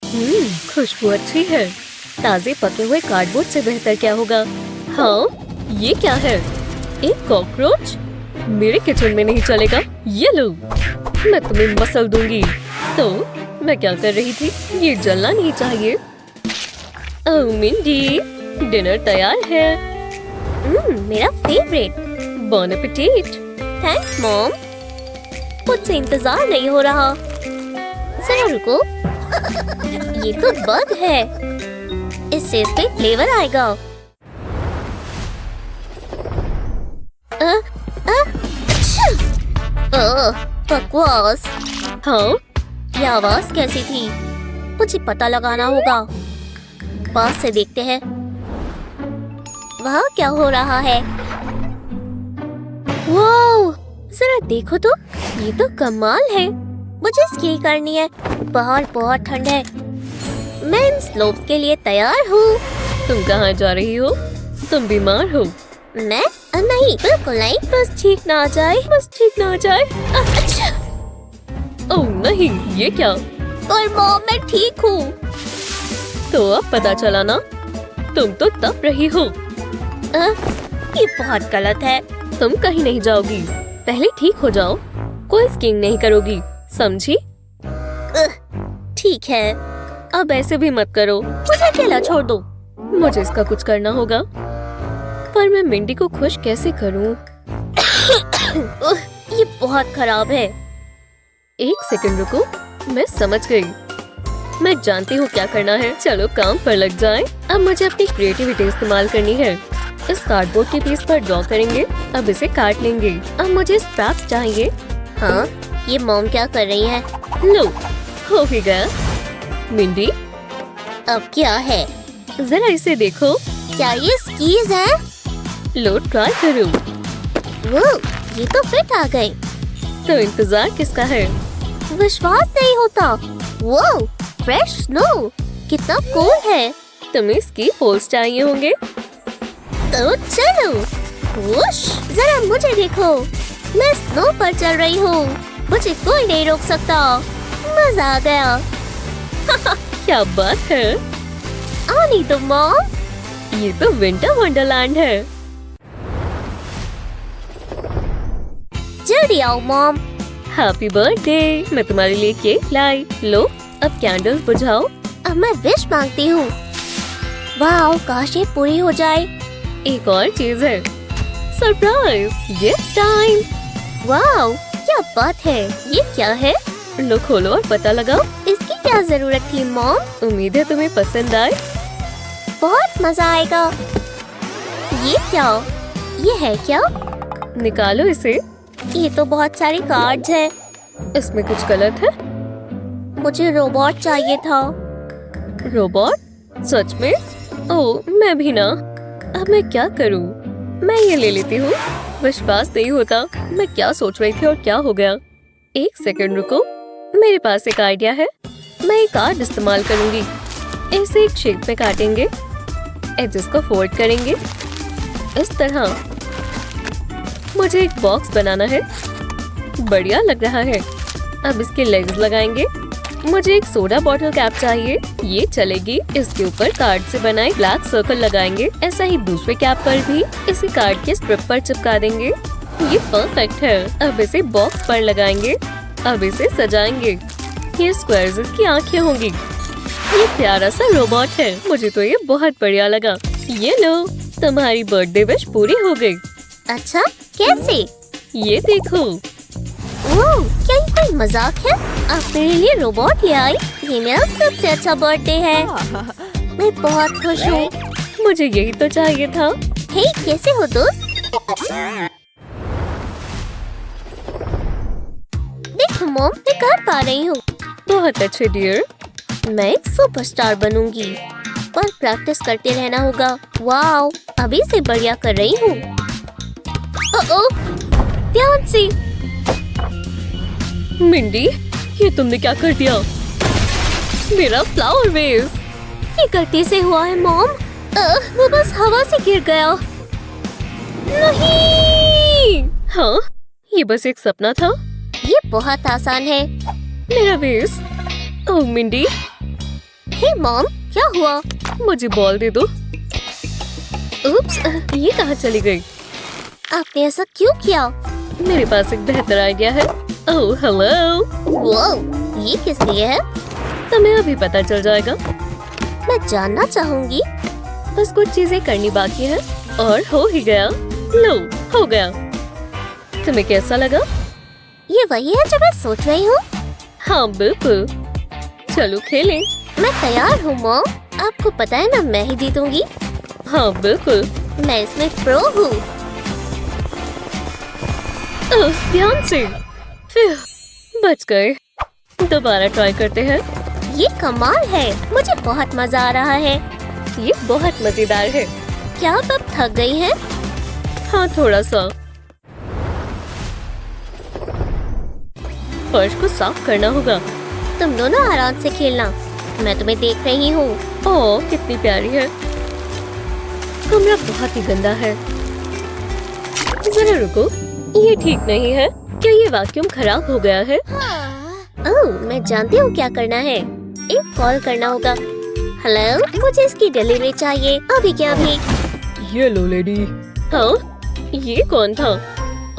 खुशबू अच्छी है। ताजे पके हुए कार्डबोर्ड से बेहतर क्या होगा? हाँ, ये क्या है? एक कॉकरोच? मेरे किचन में नहीं चलेगा। ये लो, मैं तुम्हें मसल दूंगी। तो मैं क्या कर रही थी? ये जलना नहीं चाहिए। ओह मिंडी, डिनर तैयार है। मेरा फेवरेट। बॉन एपेटिट। Thanks mom. मुझसे इंतजार नहीं हो रहा। जरा रुको, ये तो बग है। इससे इस पे फ्लेवर आएगा। अच्छा! बकवास। हाँ, ये आवाज कैसी थी? मुझे पता लगाना होगा। पास से देखते हैं। वहाँ क्या हो रहा है? वाओ! जरा देखो तो, ये तो कमाल है। मुझे स्की करनी है। बाहर बहुत ठंड है। मैं इन स्लोप्स के लिए तैयार हूँ। तुम कहाँ जा रही हो? तुम बीमार हो? मैं नहीं, बिल्कुल नहीं। बस ठीक ना आ जाए। बस ठीक ना आ जाए। अच्छा! ओह नहीं, ये क्या? पर मॉम, मैं ठीक हूँ। तो अब पता चला ना, तुम तो तप रही हो। ये बहुत गलत है। तुम कहीं नहीं जाओगी। पहले ठीक हो जाओ। कोई स्कीइंग नहीं करोगी, समझी? ठीक है। अब ऐसे भी मत करो। मुझे अकेला छोड़ दो। मुझे इसका कुछ करना होगा। पर मैं मिंडी को खुश कैसे करूं? ये बहुत खराब है। एक सेकंड रुको, मैं समझ गई। मैं जानती हूँ क्या करना है। चलो काम पर लग जाएं। अब मुझे अपनी क्रिएटिविटी इस्तेमाल करनी है। इस कार्डबोर्ड के पीस पर ड्रॉ करेंगे। अब इसे काट लेंगे। अब मुझे स्ट्रैप्स चाहिए। हाँ, ये मॉम क्या कर रही है? लो, हो भी गया। मिंडी, अब क्या है? जरा इसे देखो। क्या ये स्कीज है? लो, ट्राई करो। वो, ये तो फिट आ गए। तो इंतजार किसका है? विश्वास नहीं होता। वो, फ्रेश स्नो, कितना कूल है। तुम्हें स्की पोल्स चाहिए होंगे। तो चलो। वुश! जरा मुझे देखो, मैं स्नो पर चल रही हूँ। मुझे कोई नहीं रोक सकता। मजा आ गया। क्या बात है। आनी तो मॉम। ये तो विंटर वंडरलैंड है। जल्दी आओ मॉम। Happy birthday. मैं तुम्हारे लिए केक लाई। लो, अब कैंडल बुझाओ। अब मैं विश मांगती हूँ। वाह, काश ये पूरी हो जाए। एक और चीज है, सरप्राइज, गिफ्ट टाइम। वाह, क्या बात है। ये क्या है? लो, खोलो और पता लगाओ। इसकी क्या जरूरत थी मॉम? उम्मीद है तुम्हें पसंद आए। बहुत मजा आएगा। ये क्या? ये है क्या? निकालो इसे। ये तो बहुत सारे कार्ड्स हैं। इसमें कुछ गलत है। मुझे रोबोट चाहिए था। रोबोट? सच में? ओह, मैं भी ना। अब मैं क्या करूं? मैं ये ले लेती हूँ। विश्वास नहीं होता, मैं क्या सोच रही थी और क्या हो गया। एक सेकंड रुको, मेरे पास एक आइडिया है। मैं एक कार्ड इस्तेमाल करूंगी। इसे एक शेप में काटेंगे, एजेस को फोल्ड करेंगे इस तरह। मुझे एक बॉक्स बनाना है। बढ़िया लग रहा है। अब इसके लेग्स लगाएंगे। मुझे एक सोडा बॉटल कैप चाहिए। ये चलेगी। इसके ऊपर कार्ड से बनाए ब्लैक सर्कल लगाएंगे। ऐसा ही दूसरे कैप पर भी इसी कार्ड के स्ट्रिप पर चिपका देंगे। ये परफेक्ट है। अब इसे बॉक्स पर लगाएंगे। अब इसे सजाएंगे। ये स्क्वायर्स इसकी आंखें होंगी। ये प्यारा सा रोबोट है। मुझे तो ये बहुत बढ़िया लगा। ये लो, तुम्हारी बर्थडे विश पूरी हो गई। अच्छा, कैसे? ये देखो। ओह, क्या ये कोई मजाक है? आप मेरे लिए रोबोट ले आई। ये मेरा सबसे अच्छा बर्थडे है। मैं बहुत खुश हूँ। मुझे यही तो चाहिए था। हे, कैसे हो दोस्त? देखो मॉम, मैं कर पा रही हूँ। बहुत अच्छे डियर। मैं एक सुपरस्टार बनूंगी, पर प्रैक्टिस करते रहना होगा। वाओ, अभी से बढ़िया कर रही हूँ। ओह, ध्यान से। मिंडी, ये तुमने क्या कर दिया? मेरा फ्लावर वेस। ये गलती से हुआ है मॉम। वो बस हवा से गिर गया। नहीं। हाँ, ये बस एक सपना था। ये बहुत आसान है। मेरा वेस। ओह मिंडी, मॉम, क्या हुआ? मुझे बॉल दे दो। उप्स, ये कहाँ चली गई? आपने ऐसा क्यों किया? मेरे पास एक बेहतर आइडिया है। Oh hello. वाह, ये किस लिए है? तुम्हें अभी पता चल जाएगा। मैं जानना चाहूंगी। बस कुछ चीजें करनी बाकी है और हो ही गया। लो, हो गया। तुम्हें कैसा लगा? ये वही है जो मैं सोच रही हूँ। हाँ बिल्कुल। चलो खेलें। मैं तैयार हूँ मॉम। आपको पता है ना, मैं ही जीतूंगी। हाँ बिल्कुल। मैं इसमें प्रो हूँ। ध्यान से। फिर बच गए। दोबारा ट्राई करते हैं। ये कमाल है, मुझे बहुत मजा आ रहा है। ये बहुत मजेदार है। क्या आप अब थक गई हैं? हाँ थोड़ा सा। फर्श को साफ करना होगा। तुम दोनों आराम से खेलना, मैं तुम्हें देख रही हूँ। ओह कितनी प्यारी है। कमरा बहुत ही गंदा है। जरा रुको, ये ठीक नहीं है। क्या ये वैक्यूम खराब हो गया है? ओह, मैं जानती हूँ क्या करना है। एक कॉल करना होगा। हेलो, मुझे इसकी डिलीवरी चाहिए अभी के अभी। ये लो लेडी। हाँ, ये कौन था?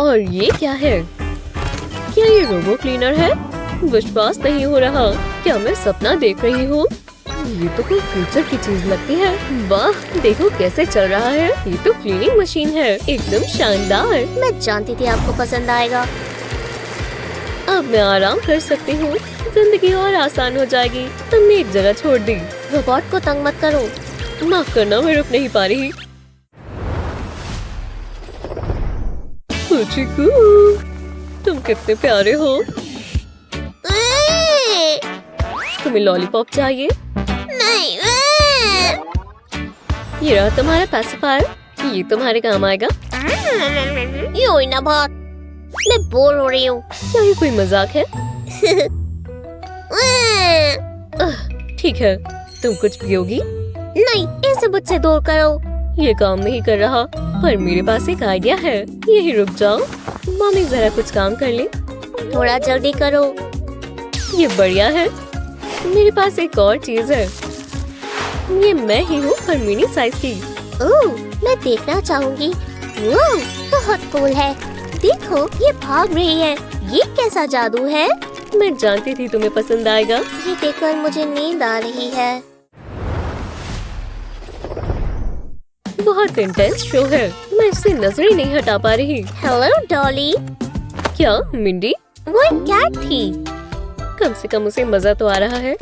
और ये क्या है? क्या ये रोबो क्लीनर है? विश्वास नहीं हो रहा। क्या मैं सपना देख रही हूँ? ये तो कोई फ्यूचर की चीज लगती है। वाह, देखो कैसे चल रहा है। ये तो क्लीनिंग मशीन है, एकदम शानदार। मैं जानती थी आपको पसंद आएगा। अब मैं आराम कर सकती हूँ। जिंदगी और आसान हो जाएगी। तुमने एक जगह छोड़ दी। रोबोट को तंग मत करो। माफ करना, मैं रुक नहीं पा रही। पुचिकू, तुम कितने प्यारे हो। तुम्हें लॉलीपॉप चाहिए? नहीं। ये रहा तुम्हारा पैसिफायर। ये तुम्हारे काम आएगा। ये ना बात, मैं बोर हो रही हूँ। क्या ये कोई मजाक है? ठीक है, तुम कुछ पियोगी? नहीं, इसे मुझसे दूर करो। ये काम नहीं कर रहा, पर मेरे पास एक आइडिया है। यही रुक जाओ, मम्मी जरा कुछ काम कर ले। थोड़ा जल्दी करो। ये बढ़िया है। मेरे पास एक और चीज है। ये मैं ही हूँ, पर मिनी साइज की। ओह, मैं देखना चाहूंगी। वाह, बहुत कूल है। देखो, ये भाग रही है। ये कैसा जादू है? मैं जानती थी तुम्हें पसंद आएगा। ये देखकर मुझे नींद आ रही है। बहुत इंटेंस शो है। मैं इससे नजर ही नहीं हटा पा रही। हेलो डॉली। क्या मिंडी? वो एक कैट थी। कम से कम उसे मजा तो आ रहा है।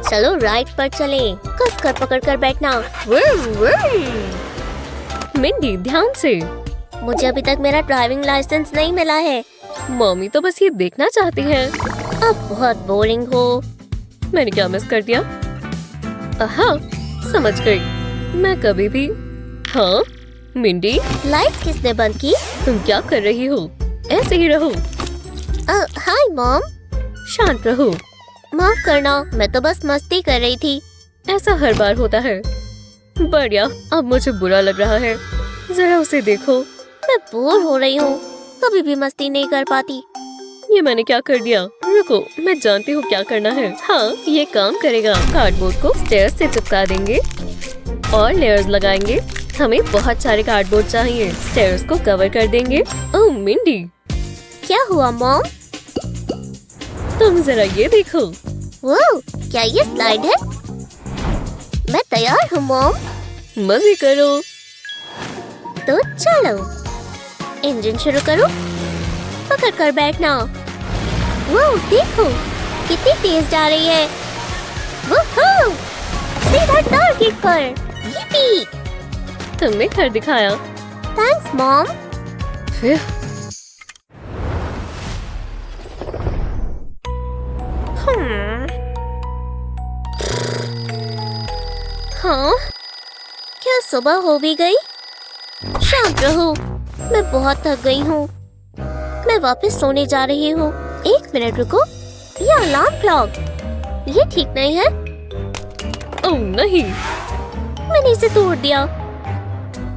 चलो राइड पर चलें। कस कर पकड़ कर बैठना। वुम, वुम। मिंडी ध्यान से। मुझे अभी तक मेरा ड्राइविंग लाइसेंस नहीं मिला है। मम्मी तो बस ये देखना चाहती है। अब बहुत बोरिंग हो। मैंने क्या मिस कर दिया? हाँ, समझ गई। मैं कभी भी। हाँ मिंडी, लाइट किसने बंद की? तुम क्या कर रही हो? ऐसे ही रहो। Hi mom. शांत रहो। माफ करना, मैं तो बस मस्ती कर रही थी। ऐसा हर बार होता है। बढ़िया, अब मुझे बुरा लग रहा है। जरा उसे देखो। मैं बोर हो रही हूँ, कभी भी मस्ती नहीं कर पाती। ये मैंने क्या कर दिया? रुको, मैं जानती हूँ क्या करना है। हाँ, ये काम करेगा। कार्डबोर्ड को स्टेयर्स से चिपका देंगे और लेयर्स लगाएंगे। हमें बहुत सारे कार्डबोर्ड चाहिए। स्टेयर्स को कवर कर देंगे। ओह मिंडी, क्या हुआ मॉम? तुम जरा ये देखो। वो क्या ये स्लाइड है? मैं तैयार हूँ मॉम। मजे करो। तो चलो, इंजन शुरू करो। पकड़ कर बैठना। वो देखो, कितनी तेज जा रही है। वूहू! सीधा टारगेट पर। यिप्पी! तुमने कर दिखाया। Thanks mom. फिर हाँ, क्या सुबह हो भी गई? शांत रहो, मैं बहुत थक गई हूँ। मैं वापस सोने जा रही हूँ। 1 मिनट रुको, ये अलार्म क्लॉक, ये ठीक नहीं है। ओह नहीं, मैंने इसे तोड़ दिया।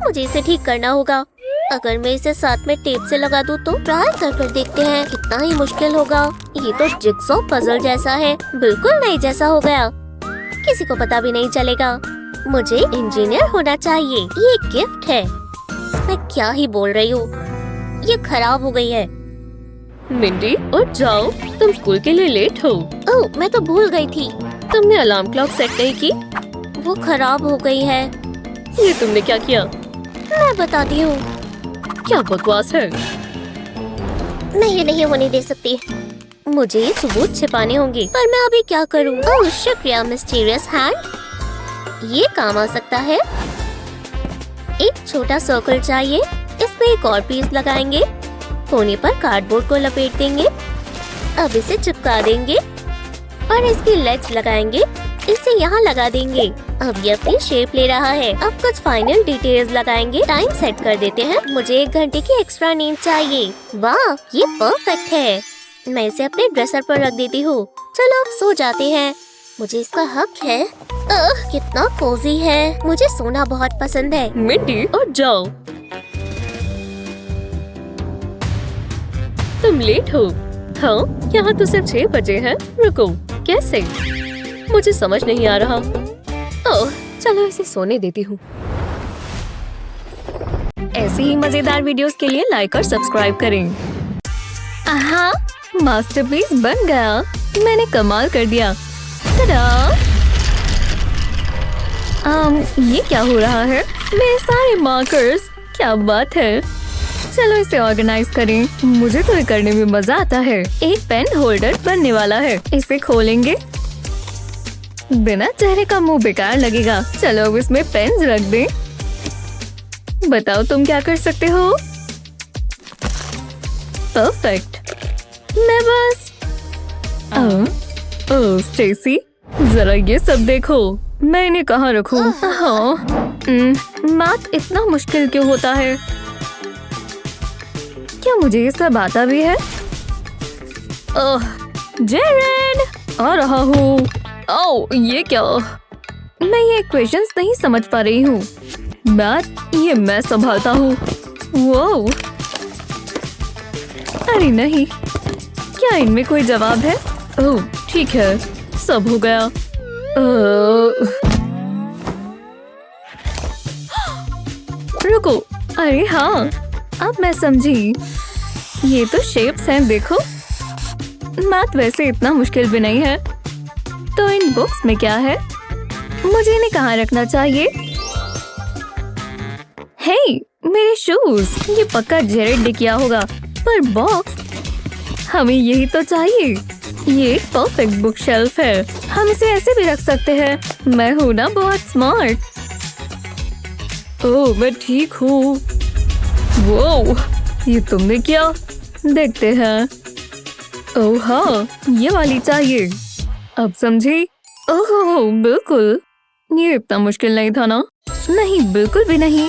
मुझे इसे ठीक करना होगा। अगर मैं इसे साथ में टेप से लगा दूँ तो ट्राई कर देखते हैं कितना ही मुश्किल होगा। ये तो जिगसॉ पजल जैसा है, बिल्कुल नहीं जैसा हो गया। किसी को पता भी नहीं चलेगा। मुझे इंजीनियर होना चाहिए। ये गिफ्ट है। मैं क्या ही बोल रही हूँ, ये खराब हो गई है। मिंडी उठ जाओ, तुम स्कूल के लिए लेट हो। ओह, मैं तो भूल गई थी। तुमने अलार्म क्लॉक सेट नहीं की? वो खराब हो गई है। ये तुमने क्या किया? मैं बताती हूँ। क्या बकवास है। मैं ये नहीं होने दे सकती। मुझे ये सबूत छिपाने होंगे, पर मैं अभी क्या करूँ? ओह शुक्रिया मिस्टीरियस हैंड। ये काम आ सकता है। एक छोटा सर्कल चाहिए, इसमें एक और पीस लगाएंगे, कोने पर कार्डबोर्ड को लपेट देंगे, अब इसे चिपका देंगे और इसकी लेग्स लगाएंगे, इसे यहाँ लगा देंगे। अब ये अपनी शेप ले रहा है। अब कुछ फाइनल डिटेल्स लगाएंगे। टाइम सेट कर देते हैं। मुझे 1 घंटे की एक्स्ट्रा नींद चाहिए। वाह, ये परफेक्ट है। मैं इसे अपने ड्रेसर पर रख देती हूँ। चलो सो जाते हैं, मुझे इसका हक है। कितना कोजी है। मुझे सोना बहुत पसंद है। मिंडी उठ जाओ, तुम लेट हो। हाँ, यहाँ तो सिर्फ 6 बजे हैं। रुको, कैसे? मुझे समझ नहीं आ रहा। ओह, चलो इसे सोने देती हूँ। ऐसी ही मजेदार वीडियोस के लिए लाइक और सब्सक्राइब करें। हाँ, मास्टरपीस बन गया। मैंने कमाल कर दिया। टडा! ये क्या हो रहा है? मेरे सारे मार्कर्स, क्या बात है। चलो इसे ऑर्गेनाइज करें। मुझे तो ये करने में मजा आता है। एक पेन होल्डर बनने वाला है, इसे खोलेंगे। बिना चेहरे का मुंह बेकार लगेगा। चलो अब इसमें पेन्स रख दें। बताओ तुम क्या कर सकते हो? परफेक्ट। मैं बस ओह स्टेसी, जरा ये सब देखो। मैं इन्हें कहाँ रखूं? हाँ, मैथ इतना मुश्किल क्यों होता है? क्या मुझे ये सब आता भी है? ओह, जेरेड, आ रहा हूँ। ओह, ये क्या? मैं ये इक्वेशंस नहीं समझ पा रही हूँ। मैथ, ये मैं संभालता हूँ। वो, अरे नहीं, क्या इनमें कोई जवाब है? ओह, ठीक है, सब हो गया। रुको, अरे हाँ, अब मैं समझी। ये तो शेप्स हैं, देखो। मैथ वैसे इतना मुश्किल भी नहीं है। तो इन बुक्स में क्या है? मुझे इन्हें कहाँ रखना चाहिए? हे, मेरे शूज, ये पक्का जेरेड ने किया होगा। पर बॉक्स, हमें यही तो चाहिए। ये एक परफेक्ट बुक शेल्फ है। हम इसे ऐसे भी रख सकते हैं। मैं हूँ ना बहुत स्मार्ट। ओह, मैं ठीक हूँ। वो, ये तुमने किया? देखते हैं। ओह हाँ, ये वाली चाहिए। अब समझी? ओह बिल्कुल, ये इतना मुश्किल नहीं था ना? नहीं, बिल्कुल भी नहीं।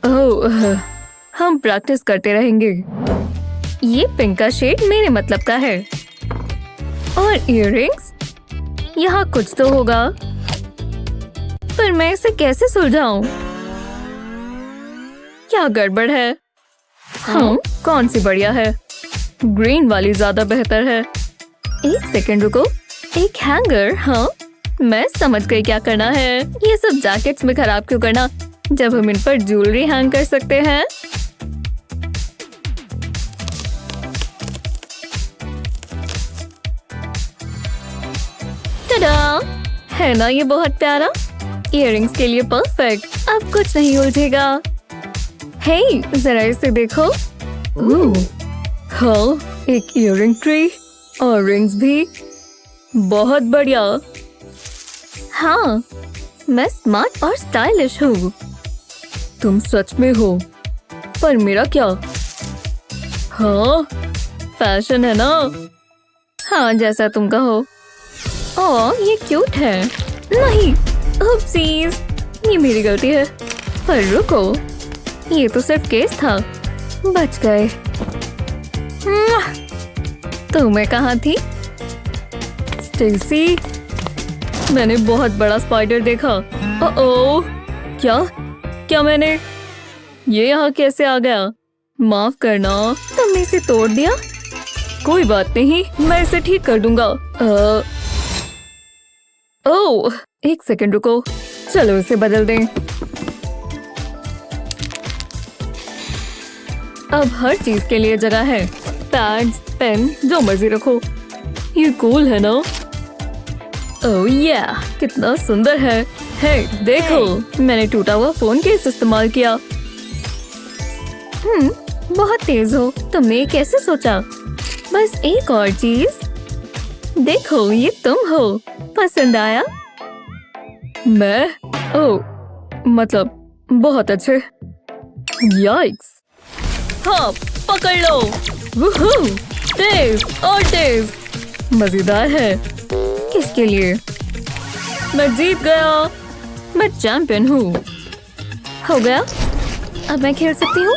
ओह, हम प्रैक्टिस करते रहेंगे। ये पिंक का शेड मेरे मतलब का है। और इयररिंग्स, यहाँ कुछ तो होगा, पर मैं इसे कैसे सुलझाऊं? क्या गड़बड़ है? हाँ, कौन सी बढ़िया है? ग्रीन वाली ज्यादा बेहतर है। एक सेकंड रुको, एक हैंगर। हाँ, मैं समझ गई क्या करना है। ये सब जैकेट्स में खराब क्यों करना, जब हम इन पर ज्वेलरी हैंग कर सकते हैं। टडा! है ना ये बहुत प्यारा? इयररिंग्स के लिए परफेक्ट। अब कुछ नहीं उलझेगा। हे, जरा इसे देखो। हाँ, एक इयररिंग ट्री और रिंग्स भी। बहुत बढ़िया। हाँ, मैं स्मार्ट और स्टाइलिश हूँ। तुम सच में हो, पर मेरा क्या? हाँ, फैशन है ना? हाँ, जैसा तुम कहो। ओह, ये क्यूट है। नहीं, ओप्सीज, ये मेरी गलती है। पर रुको, ये तो सिर्फ केस था। बच गए। तो मैं कहाँ थी? स्टेसी, मैंने बहुत बड़ा स्पाइडर देखा। ओह, क्या मैंने? ये यहाँ कैसे आ गया? माफ करना, तुमने इसे तोड़ दिया। कोई बात नहीं, मैं इसे ठीक कर दूंगा। ओह, एक सेकंड रुको, चलो इसे बदल दें। अब हर चीज के लिए जगह है, पैड्स, पेन, जो मर्जी रखो। ये कूल है ना? ओह या, कितना सुंदर है। हे, देखो, मैंने टूटा हुआ फोन केस इस्तेमाल किया। बहुत तेज हो, तुमने ये कैसे सोचा? बस एक और चीज, देखो ये तुम हो, पसंद आया? मैं? ओह, मतलब बहुत अच्छे। याइक्स! हाँ, पकड़ लो। वुहू! तेज और तेज, मजेदार है। किसके लिए? मैं जीत गया, मैं चैंपियन हूँ। हो गया, अब मैं खेल सकती हूँ?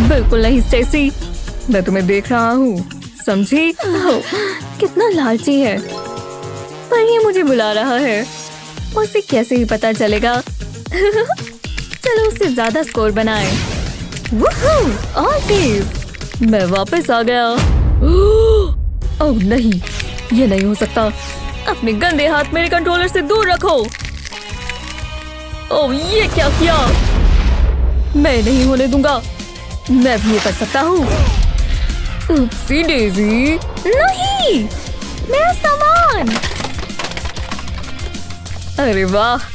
बिल्कुल नहीं स्टेसी, मैं तुम्हें देख रहा हूँ, समझी? ओह, कितना लालची है, पर ये मुझे बुला रहा है, उसे कैसे ही पता चलेगा? चलो उससे ज्यादा स्कोर बनाए। वुहू! और तेज, मैं वापस आ गया। ओह नहीं, ये नहीं हो सकता। अपने गंदे हाथ मेरे कंट्रोलर से दूर रखो। ओह, ये क्या किया? मैं नहीं होने दूंगा, मैं भी ये कर सकता हूँ। उपसी डेज़ी, नहीं, मेरा सामान। अरे वाह,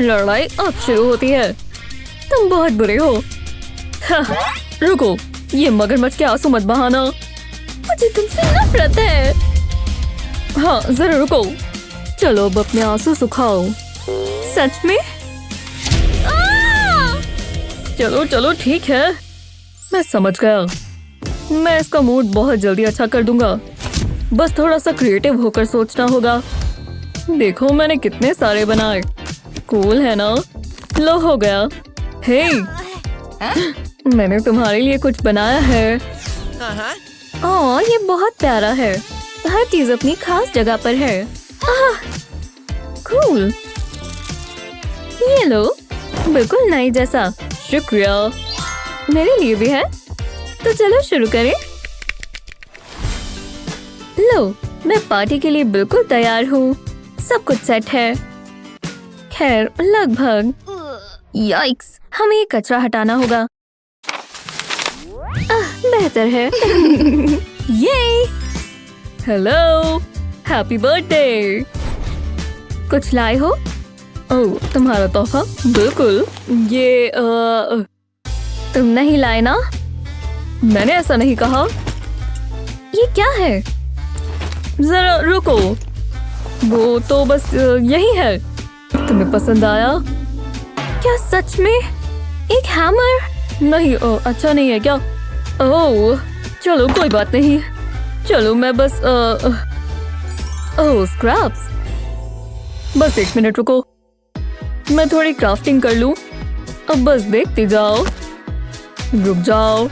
लड़ाई अब शुरू होती है। तुम बहुत बुरे हो। हाँ, रुको, ये मगरमच्छ के आंसू मत बहाना, मुझे तुमसे नफरत है। हाँ, जरा रुको, चलो अब अपने आंसू सुखाओ। सच में? चलो चलो ठीक है, मैं समझ गया। मैं इसका मूड बहुत जल्दी अच्छा कर दूंगा, बस थोड़ा सा क्रिएटिव होकर सोचना होगा। देखो मैंने कितने सारे बनाए, कूल है ना? लो हो गया। हे, मैंने तुम्हारे लिए कुछ बनाया है। ओह, ये बहुत प्यारा है, हर चीज अपनी खास जगह पर है। कूल, ये लो, बिल्कुल नई जैसा। शुक्रिया, मेरे लिए भी है, तो चलो शुरू करें। लो, मैं पार्टी के लिए बिल्कुल तैयार हूँ, सब कुछ सेट है। खैर, लगभग। याइक्स, हमें ये कचरा हटाना होगा। बेहतर है। ये हेलो, हैप्पी बर्थडे। कुछ लाए हो? ओह, तुम्हारा तोहफा? बिल्कुल, ये तुम नहीं लाए ना? मैंने ऐसा नहीं कहा। ये क्या है? जरा रुको, वो तो बस यही है। तुम्हें पसंद आया? क्या सच में? एक हैमर? नहीं, अच्छा नहीं है क्या? ओह, चलो कोई बात नहीं। चलो मैं बस ओह, स्क्रैप्स। बस एक मिनट रुको, मैं थोड़ी क्राफ्टिंग कर लूं। अब बस देखते जाओ, रुक जाओ,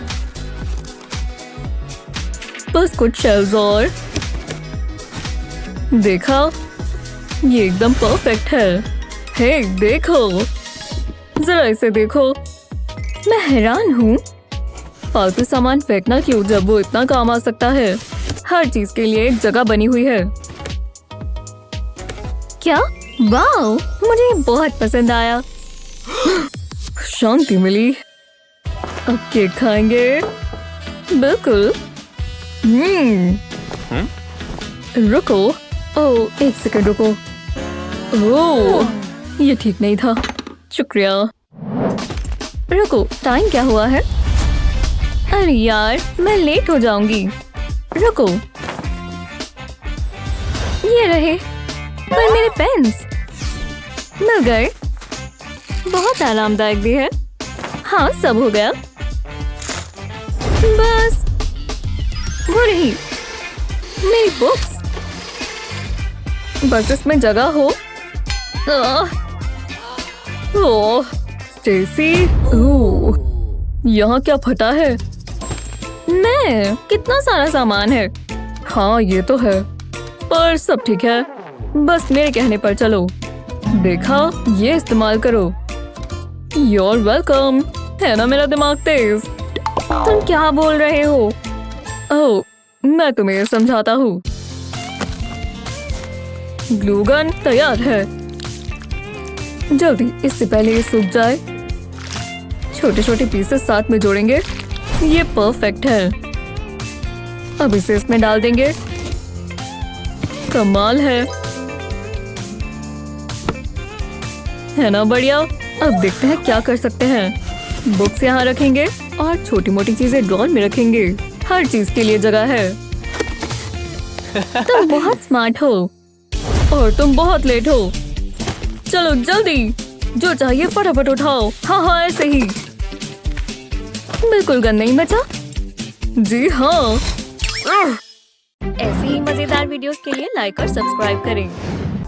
बस कुछ शेल्स और। देखा, ये एकदम परफेक्ट है। हे, देखो, जरा इसे देखो, मैं हैरान हूँ। फालतू सामान फेंकना क्यों जब वो इतना काम आ सकता है। हर चीज के लिए एक जगह बनी हुई है। क्या? वाओ, मुझे ये बहुत पसंद आया। शांति मिली। अब केक खाएंगे? बिल्कुल। रुको, ओह, एक सेकंड रुको। ओह, ये ठीक नहीं था, शुक्रिया। रुको, टाइम क्या हुआ है? अरे यार, मैं लेट हो जाऊंगी। रुको, ये रहे, पर मेरे पेन्स मिल गए। बहुत आरामदायक भी है। हाँ, सब हो गया। बस वो रही मेरी बुक्स, बस इसमें जगह हो। ओह, स्टेसी, ओह, यहाँ क्या फटा है? मैं, कितना सारा सामान है। हाँ, ये तो है, पर सब ठीक है, बस मेरे कहने पर चलो। देखा, ये इस्तेमाल करो। You're welcome, है ना मेरा दिमाग तेज? तुम क्या बोल रहे हो? ओह, मैं तुम्हें समझाता हूँ। ग्लू गन तैयार है। जल्दी, इससे पहले ये सूख जाए। छोटे छोटे पीसेस साथ में जोड़ेंगे। ये परफेक्ट है। अब इसे इसमें डाल देंगे। कमाल है ना बढ़िया। अब देखते हैं क्या कर सकते हैं। बुक्स यहाँ रखेंगे और छोटी मोटी चीजें ड्रॉर में रखेंगे। हर चीज के लिए जगह है। तुम बहुत स्मार्ट हो और तुम बहुत लेट हो। चलो जल्दी, जो चाहिए फटाफट उठाओ। हाँ ऐसे ही। बिल्कुल गंद नहीं बचा। जी हाँ। ऐसे ही मजेदार वीडियोस के लिए लाइक और सब्सक्राइब करें।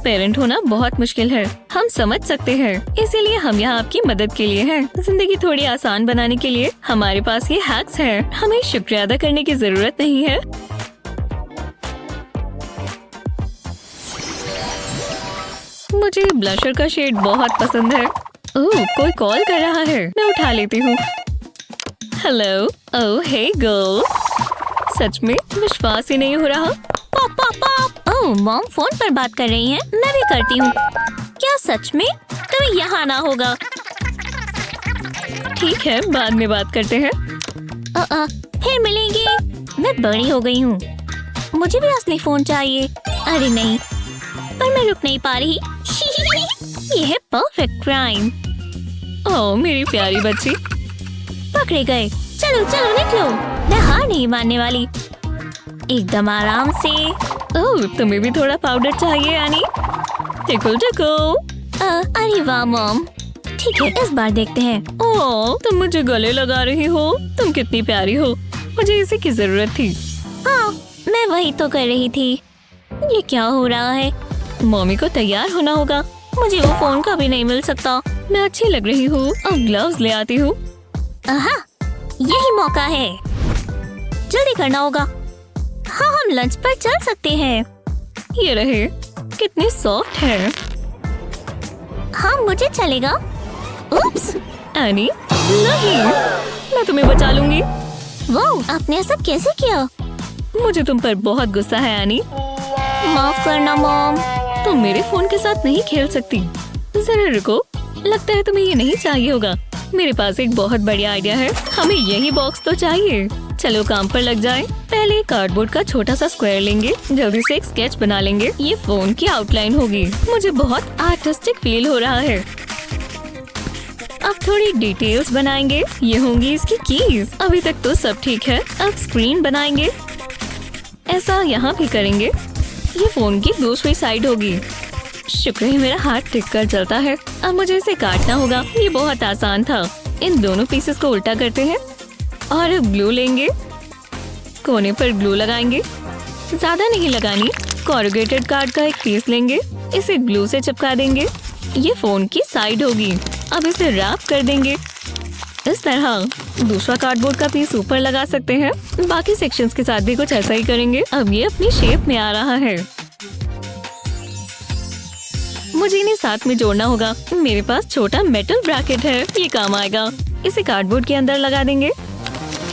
पेरेंट होना बहुत मुश्किल है, हम समझ सकते हैं, इसीलिए हम यहाँ आपकी मदद के लिए हैं। जिंदगी थोड़ी आसान बनाने के लिए हमारे पास ये हैक्स हैं। हमें शुक्रिया अदा करने की जरूरत नहीं है। मुझे ब्लशर का शेड बहुत पसंद है। ओह, कोई कॉल कर रहा है, मैं उठा लेती हूँ। हेलो। ओह हे गर्ल। सच में विश्वास ही नहीं हो रहा। Pop pop pop. Oh, mom phone पर बात कर रही हैं। मैं भी करती हूँ। क्या सच में? तो यहाँ आना होगा। ठीक है, बाद में बात करते हैं। फिर मिलेंगे। मैं बड़ी हो गई हूँ, मुझे भी असली फोन चाहिए। अरे नहीं, पर मैं रुक नहीं पा रही। ये है परफेक्ट क्राइम। ओह मेरी प्यारी बच्ची। पकड़े गए। चलो चलो निकलो, मैं हार नहीं मानने वाली। एकदम आराम से। ओह तुम्हें भी थोड़ा पाउडर चाहिए यानी? Tackle tackle. अरे वाह मॉम। ठीक है, इस बार देखते हैं। ओह तुम मुझे गले लगा रही हो। तुम कितनी प्यारी हो, मुझे इसी की जरूरत थी। हाँ, मैं वही तो कर रही थी। ये क्या हो रहा है? मम्मी को तैयार होना होगा। मुझे वो फोन कभी नहीं मिल सकता। मैं अच्छी लग रही हूँ। अब ग्लव्स ले आती हूँ। यही मौका है, जल्दी करना होगा। हाँ, हम लंच पर चल सकते हैं। ये रहे, कितनी सॉफ्ट है। हाँ मुझे चलेगा। उप्स। एनी नहीं, मैं तुम्हें बचा लूंगी। वाह, आपने ऐसा कैसे किया? मुझे तुम पर बहुत गुस्सा है एनी। माफ करना मॉम। तुम मेरे फोन के साथ नहीं खेल सकती। जरा रुको, लगता है तुम्हें ये नहीं चाहिए होगा। मेरे पास एक बहुत बढ़िया आइडिया है। हमें यही बॉक्स तो चाहिए। चलो काम पर लग जाएं। पहले कार्डबोर्ड का छोटा सा स्क्वायर लेंगे। जल्दी से एक स्केच बना लेंगे। ये फोन की आउटलाइन होगी। मुझे बहुत आर्टिस्टिक फील हो रहा है। अब थोड़ी डिटेल्स बनाएंगे। ये होंगी इसकी कीज। अभी तक तो सब ठीक है। अब स्क्रीन बनाएंगे। ऐसा यहाँ भी करेंगे। ये फोन की दूसरी साइड होगी। शुक्र है मेरा हाथ टिक कर चलता है। अब मुझे इसे काटना होगा। ये बहुत आसान था। इन दोनों पीसेस को उल्टा करते हैं और ग्लू लेंगे। कोने पर ग्लू लगाएंगे। ज्यादा नहीं लगानी। कॉरुगेटेड कार्ड का एक पीस लेंगे। इसे ग्लू से चिपका देंगे। ये फोन की साइड होगी। अब इसे रैप कर देंगे इस तरह। दूसरा कार्डबोर्ड का पीस ऊपर लगा सकते हैं। बाकी सेक्शंस के साथ भी कुछ ऐसा ही करेंगे। अब ये अपनी शेप में आ रहा है। मुझे इन्हें साथ में जोड़ना होगा। मेरे पास छोटा मेटल ब्रैकेट है, ये काम आएगा। इसे कार्डबोर्ड के अंदर लगा देंगे।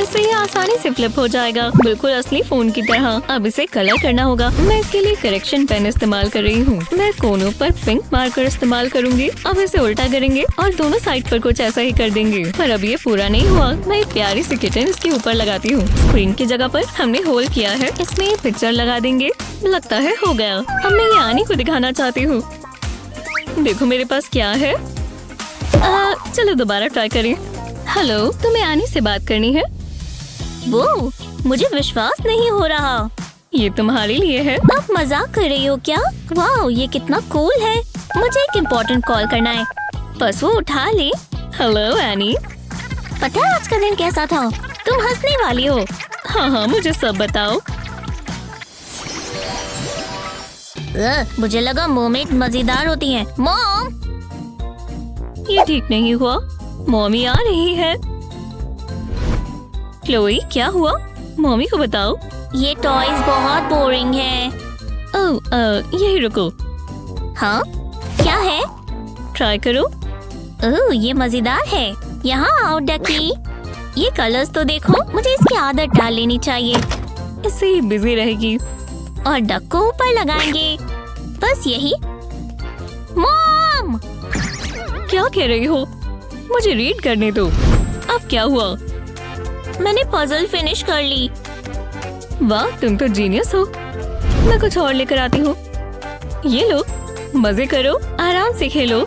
इससे ये आसानी से फ्लिप हो जाएगा, बिल्कुल असली फोन की तरह। अब इसे कलर करना होगा। मैं इसके लिए करेक्शन पेन इस्तेमाल कर रही हूँ। मैं कोनों पर पिंक मार्कर इस्तेमाल करूंगी। अब इसे उल्टा करेंगे और दोनों साइड पर कुछ ऐसा ही कर देंगे। पर अब ये पूरा नहीं हुआ। मैं एक प्यारी सी किटन इसके ऊपर लगाती हूँ। स्क्रीन की जगह पर हमने होल किया है। इसमें ये पिक्चर लगा देंगे। लगता है हो गया। अब मैं ये आनी को दिखाना चाहती हूँ। देखो मेरे पास क्या है। चलो दोबारा ट्राई करें। हेलो, तुम्हें आनी से बात करनी है? वो, मुझे विश्वास नहीं हो रहा। ये तुम्हारे लिए है। आप मजाक कर रही हो क्या? वाह, ये कितना कूल है। मुझे एक इम्पोर्टेंट कॉल करना है, बस वो उठा ले। Hello any. पता है आज का दिन कैसा था? तुम हंसने वाली हो। हाँ, मुझे सब बताओ। मुझे लगा मोमेट मजेदार होती हैं। मॉम, ये ठीक नहीं हुआ। मॉमी आ रही है। क्लोई, क्या हुआ? मॉमी को बताओ। ये टॉयज बहुत बोरिंग है। ओह, यही रुको। हाँ, क्या है? ट्राई करो। ओह, ये मजेदार है। यहाँ आओ डकी। ये कलर्स तो देखो। मुझे इसकी आदत डाल लेनी चाहिए। इससे ही बिजी रहेगी। और डक को ऊपर लगाएंगे। बस यही। मॉम! क्या कह रही हो? मुझे रीड करने दो। अब क्या हुआ? मैंने पजल फिनिश कर ली। वाह, तुम तो जीनियस हो। मैं कुछ और लेकर आती हूँ। ये लो, मजे करो, आराम से खेलो।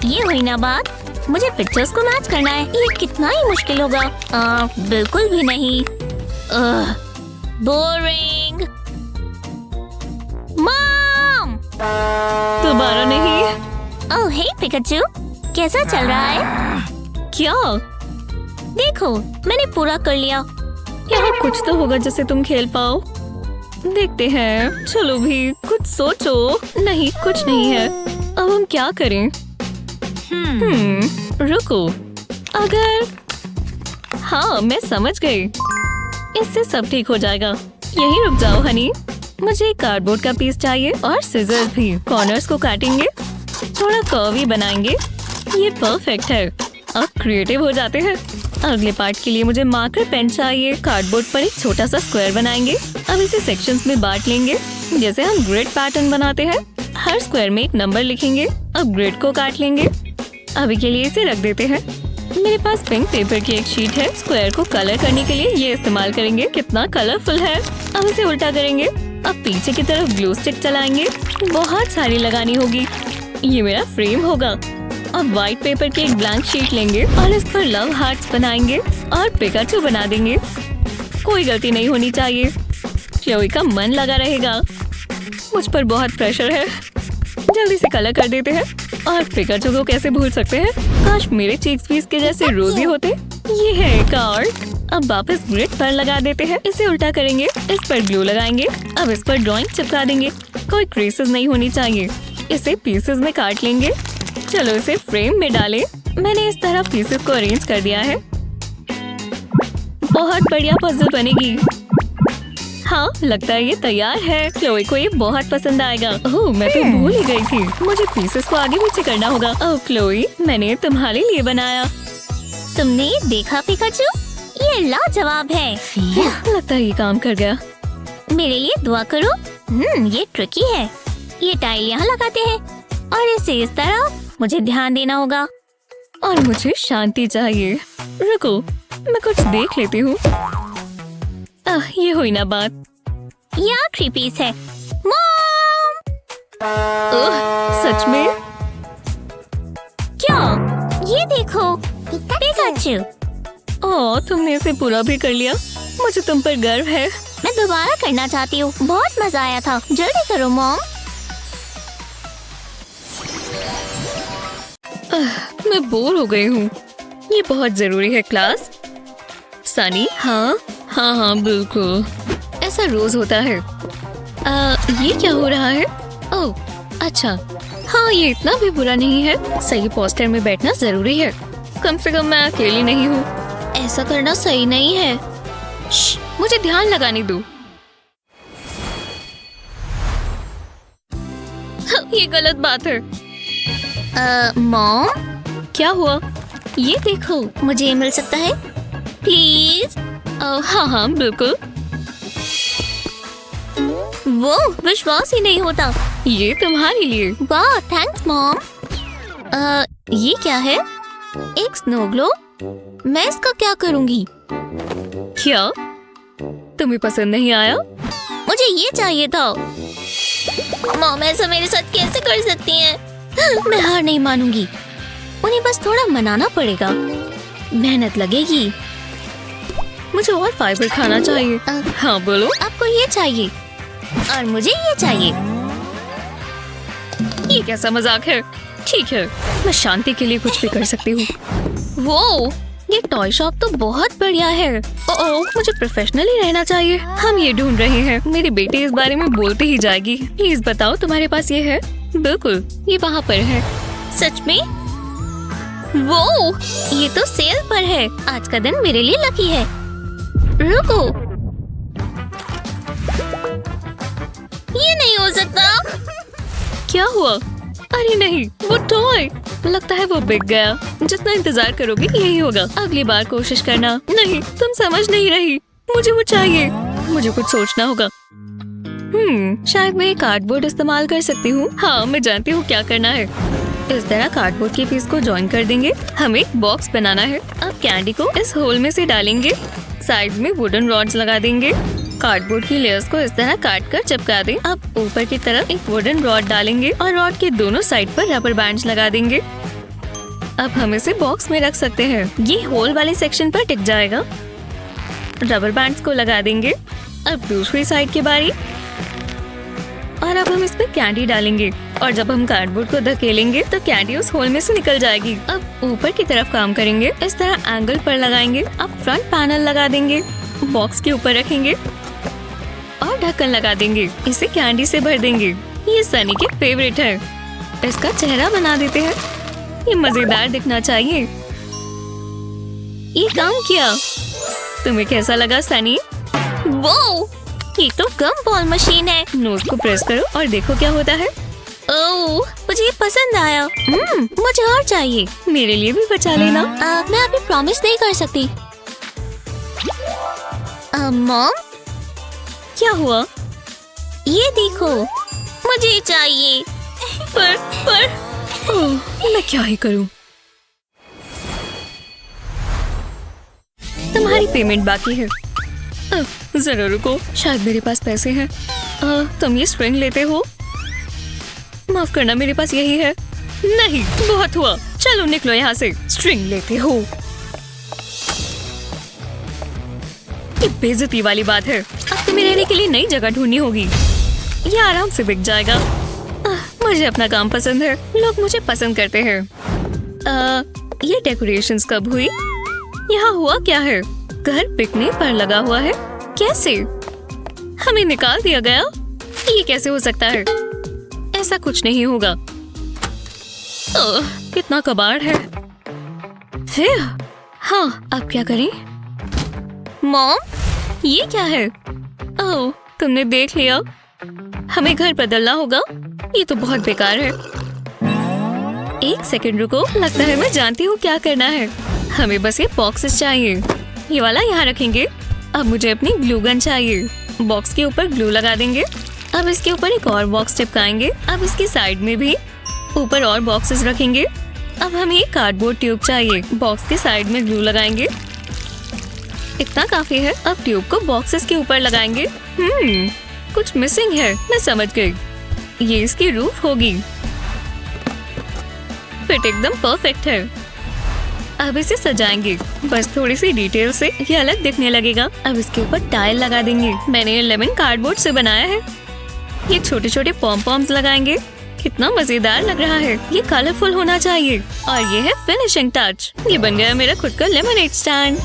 ये हुई ना बात। मुझे पिक्चर्स को मैच करना है। ये कितना ही मुश्किल होगा। बिल्कुल भी नहीं। बोरिंग। मॉम! दोबारा नहीं। ओह हे पिकाचू, कैसा चल रहा है? क्या? देखो, मैंने पूरा कर लिया। यहाँ कुछ तो होगा जिससे तुम खेल पाओ। देखते हैं। चलो भी, कुछ सोचो। नहीं, कुछ नहीं है। अब हम क्या करें? रुको। अगर हाँ, मैं समझ गई। इससे सब ठीक हो जाएगा। यहीं रुक जाओ हनी। मुझे कार्डबोर्ड का पीस चाहिए और सिजर्स भी। कॉर्नर्स को काटेंगे, थोड़ा कर्वी बनाएंगे। ये परफेक्ट है। अब क्रिएटिव हो जाते हैं। अगले पार्ट के लिए मुझे मार्कर पेन चाहिए। कार्डबोर्ड पर एक छोटा सा स्क्वायर बनाएंगे। अब इसे सेक्शंस में बांट लेंगे, जैसे हम ग्रिड पैटर्न बनाते हैं। हर स्क्वायर में एक नंबर लिखेंगे। अब ग्रिड को काट लेंगे। अभी के लिए इसे रख देते हैं। मेरे पास पिंक पेपर की एक शीट है। स्क्वायर को कलर करने के लिए ये इस्तेमाल करेंगे। कितना कलरफुल है। अब इसे उल्टा करेंगे। अब पीछे की तरफ ग्लू स्टिक चलाएंगे। बहुत सारी लगानी होगी। ये मेरा फ्रेम होगा। अब व्हाइट पेपर की एक ब्लैंक शीट लेंगे और इस पर लव हार्ट्स बनाएंगे और पिकाचू बना देंगे। कोई गलती नहीं होनी चाहिए। क्लोई का मन लगा रहेगा। मुझ पर बहुत प्रेशर है। जल्दी से कलर कर देते हैं। और पिकाचू को कैसे भूल सकते हैं? काश मेरे चीक्स भी इसके जैसे रोजी होते। ये है एक आर्ट। अब वापस ग्रिड पर लगा देते हैं। इसे उल्टा करेंगे। इस पर ग्लू लगाएंगे। अब इस पर ड्राइंग चिपका देंगे। कोई क्रीसेस नहीं होनी चाहिए। इसे पीसेस में काट लेंगे। चलो इसे फ्रेम में डालें। मैंने इस तरह पीसेस को अरेंज कर दिया है। बहुत बढ़िया पजल बनेगी। हाँ, लगता है ये तैयार है। क्लोई को ये बहुत पसंद आएगा। ओह, मैं तो भूल ही गई थी। मुझे पीसेस को आगे पीछे करना होगा। ओह क्लोई, मैंने तुम्हारे लिए बनाया। तुमने ये देखा पिकाचू? ये लाजवाब है। लगता है ये काम कर गया। मेरे लिए दुआ करो। ये ट्रिकी है। ये टाइल यहाँ लगाते हैं और इसे इस तरह। मुझे ध्यान देना होगा। और मुझे शांति चाहिए। रुको, मैं कुछ देख लेती हूँ। ये हुई ना बात। ये आखिरी पीस है। मॉम! सच में? क्या? ये देखो पिकाचू। ओह, तुमने इसे पूरा भी कर लिया। मुझे तुम पर गर्व है। मैं दोबारा करना चाहती हूँ। बहुत मजा आया था। जल्दी करो मॉम। मैं बोर हो गई हूँ। ये बहुत जरूरी है क्लास। सनी? हाँ हाँ हाँ, बिल्कुल। ऐसा रोज होता है। ये क्या हो रहा है? ओह अच्छा, हाँ ये इतना भी बुरा नहीं है। सही पोस्टर में बैठना जरूरी है। कम से कम मैं अकेली नहीं हूँ। ऐसा करना सही नहीं है। मुझे ध्यान लगाने दो। ये गलत बात है। मॉम, क्या हुआ? ये देखो, मुझे ये मिल सकता है प्लीज? हाँ हाँ बिल्कुल। वो विश्वास ही नहीं होता। ये तुम्हारे लिए। वाह, थैंक्स मॉम। ये क्या है? एक स्नो ग्लोब। मैं इसका क्या करूंगी? क्या तुम्हें पसंद नहीं आया? मुझे ये चाहिए था। मॉम ऐसा मेरे साथ कैसे कर सकती हैं? मैं हार नहीं मानूंगी। उन्हें बस थोड़ा मनाना पड़ेगा। मेहनत लगेगी। मुझे और फाइबर खाना चाहिए। हाँ बोलो। आपको ये चाहिए और मुझे ये चाहिए। ये कैसा मजाक है? ठीक है, मैं शांति के लिए कुछ भी कर सकती हूँ। वो ये टॉय शॉप तो बहुत बढ़िया है। ओह, मुझे प्रोफेशनली रहना चाहिए। हम ये ढूंढ रहे हैं। मेरी बेटी इस बारे में बोलती ही जाएगी। प्लीज बताओ तुम्हारे पास ये है? बिल्कुल, ये वहाँ पर है। सच में? वो ये तो सेल पर है। आज का दिन मेरे लिए लकी है। रुको, ये नहीं हो सकता। क्या हुआ? अरे नहीं, वो टॉय। लगता है वो बिक गया। जितना इंतजार करोगे यही होगा। अगली बार कोशिश करना। नहीं, तुम समझ नहीं रही। मुझे वो चाहिए। मुझे कुछ सोचना होगा। शायद मैं कार्डबोर्ड इस्तेमाल कर सकती हूँ। हाँ, मैं जानती हूँ क्या करना है। इस तरह कार्डबोर्ड के पीस को जॉइन कर देंगे। हमें एक बॉक्स बनाना है। अब कैंडी को इस होल में से डालेंगे। साइड में वुडन रॉड्स लगा देंगे। कार्डबोर्ड की लेयर्स को इस तरह काट कर चिपका दें। अब ऊपर की तरफ एक वुडन रॉड डालेंगे और रॉड के दोनों साइड पर रबर बैंड्स लगा देंगे। अब हम इसे बॉक्स में रख सकते हैं। ये होल वाले सेक्शन पर टिक जाएगा। रबर बैंड्स को लगा देंगे। अब दूसरी साइड की बारी। और अब हम इसमें कैंडी डालेंगे और जब हम कार्डबोर्ड को धकेलेंगे तो कैंडी उस होल में से निकल जाएगी। अब ऊपर की तरफ काम करेंगे। इस तरह एंगल पर लगाएंगे। अब फ्रंट पैनल लगा देंगे। बॉक्स के ऊपर रखेंगे और ढक्कन लगा देंगे। इसे कैंडी से भर देंगे। ये सनी के फेवरेट है। इसका चेहरा बना देते हैं। ये मजेदार दिखना चाहिए। ये काम किया। तुम्हें कैसा लगा सनी? वो ये तो गम बॉल मशीन है। नोज को प्रेस करो और देखो क्या होता है। ओह, मुझे ये पसंद आया। मुझे और चाहिए। मेरे लिए भी बचा लेना। मैं अभी प्रॉमिस नहीं कर सकती। मॉम, क्या हुआ? ये देखो, मुझे चाहिए। पर मैं क्या ही करूं? तुम्हारी पेमेंट बाकी है। जरा रुको, शायद मेरे पास पैसे हैं। तुम ये स्ट्रिंग लेते हो? माफ करना, मेरे पास यही है। नहीं, बहुत हुआ। चलो निकलो यहाँ से। स्ट्रिंग लेते हो? ये बेइज्जती वाली बात है। अब तुम्हें रहने के लिए नई जगह ढूंढनी होगी। ये आराम से बिक जाएगा। मुझे अपना काम पसंद है। लोग मुझे पसंद करते हैं। ये डेकोरेशंस कब हुई? यहाँ हुआ क्या है? घर बिकने पर लगा हुआ है। कैसे? हमें निकाल दिया गया? ये कैसे हो सकता है? ऐसा कुछ नहीं होगा। कितना कबाड़ है। फिर हाँ, अब क्या करें? मॉम, ये क्या है? ओह, तुमने देख लिया। हमें घर बदलना होगा। ये तो बहुत बेकार है। एक सेकंड रुको, लगता है मैं जानती हूँ क्या करना है। हमें बस ये बॉक्सेस चाहिए। ये वाला यहाँ रखेंगे। अब मुझे अपनी ग्लू गन चाहिए। बॉक्स के ऊपर ग्लू लगा देंगे। अब इसके ऊपर एक और बॉक्स चिपकाएंगे। अब इसकी साइड में भी ऊपर और बॉक्सेस रखेंगे। अब हमें एक कार्डबोर्ड ट्यूब चाहिए। बॉक्स के साइड में ग्लू लगाएंगे। इतना काफी है। अब ट्यूब को बॉक्सेस के ऊपर लगाएंगे। कुछ मिसिंग है। मैं समझ गई। ये इसकी रूफ होगी। फिट एकदम परफेक्ट है। अब इसे सजाएंगे बस थोड़ी सी डिटेल से। ये अलग दिखने लगेगा। अब इसके ऊपर टाइल लगा देंगे। मैंने ये लेमन कार्डबोर्ड से बनाया है। ये छोटे छोटे पॉम पॉम्स लगाएंगे। कितना मजेदार लग रहा है। ये कलरफुल होना चाहिए। और ये है फिनिशिंग टच। ये बन गया मेरा खुद का लेमनेड स्टैंड।